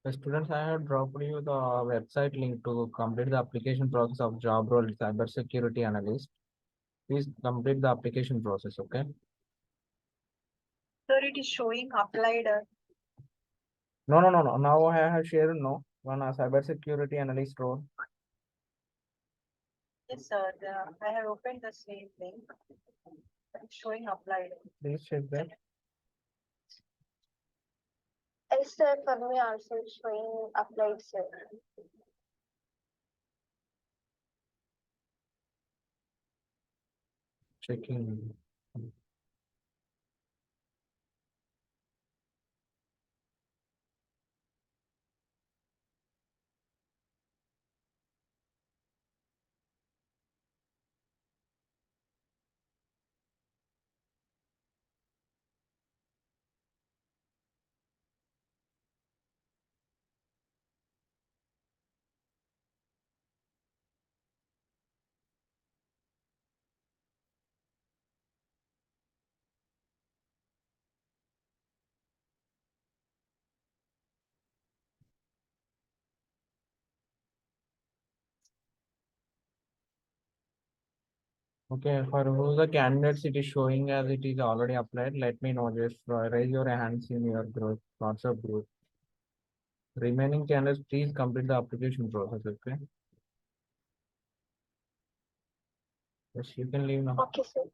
The students, I have dropped you the website link to complete the application process of job role cybersecurity analyst. Please complete the application process, okay? Sir, it is showing applied. No. Now I have shared one cybersecurity analyst role. Yes, sir. I have opened the same link. It's showing applied. Please check that. Yes, sir. For me also it's showing applied, sir. checking. Okay, for who the candidates it is showing as it is already applied, let me know. Just raise your hands in your group, WhatsApp group. Remaining candidates, please complete the application process. Okay. Yes, you can leave now. Okay, sir.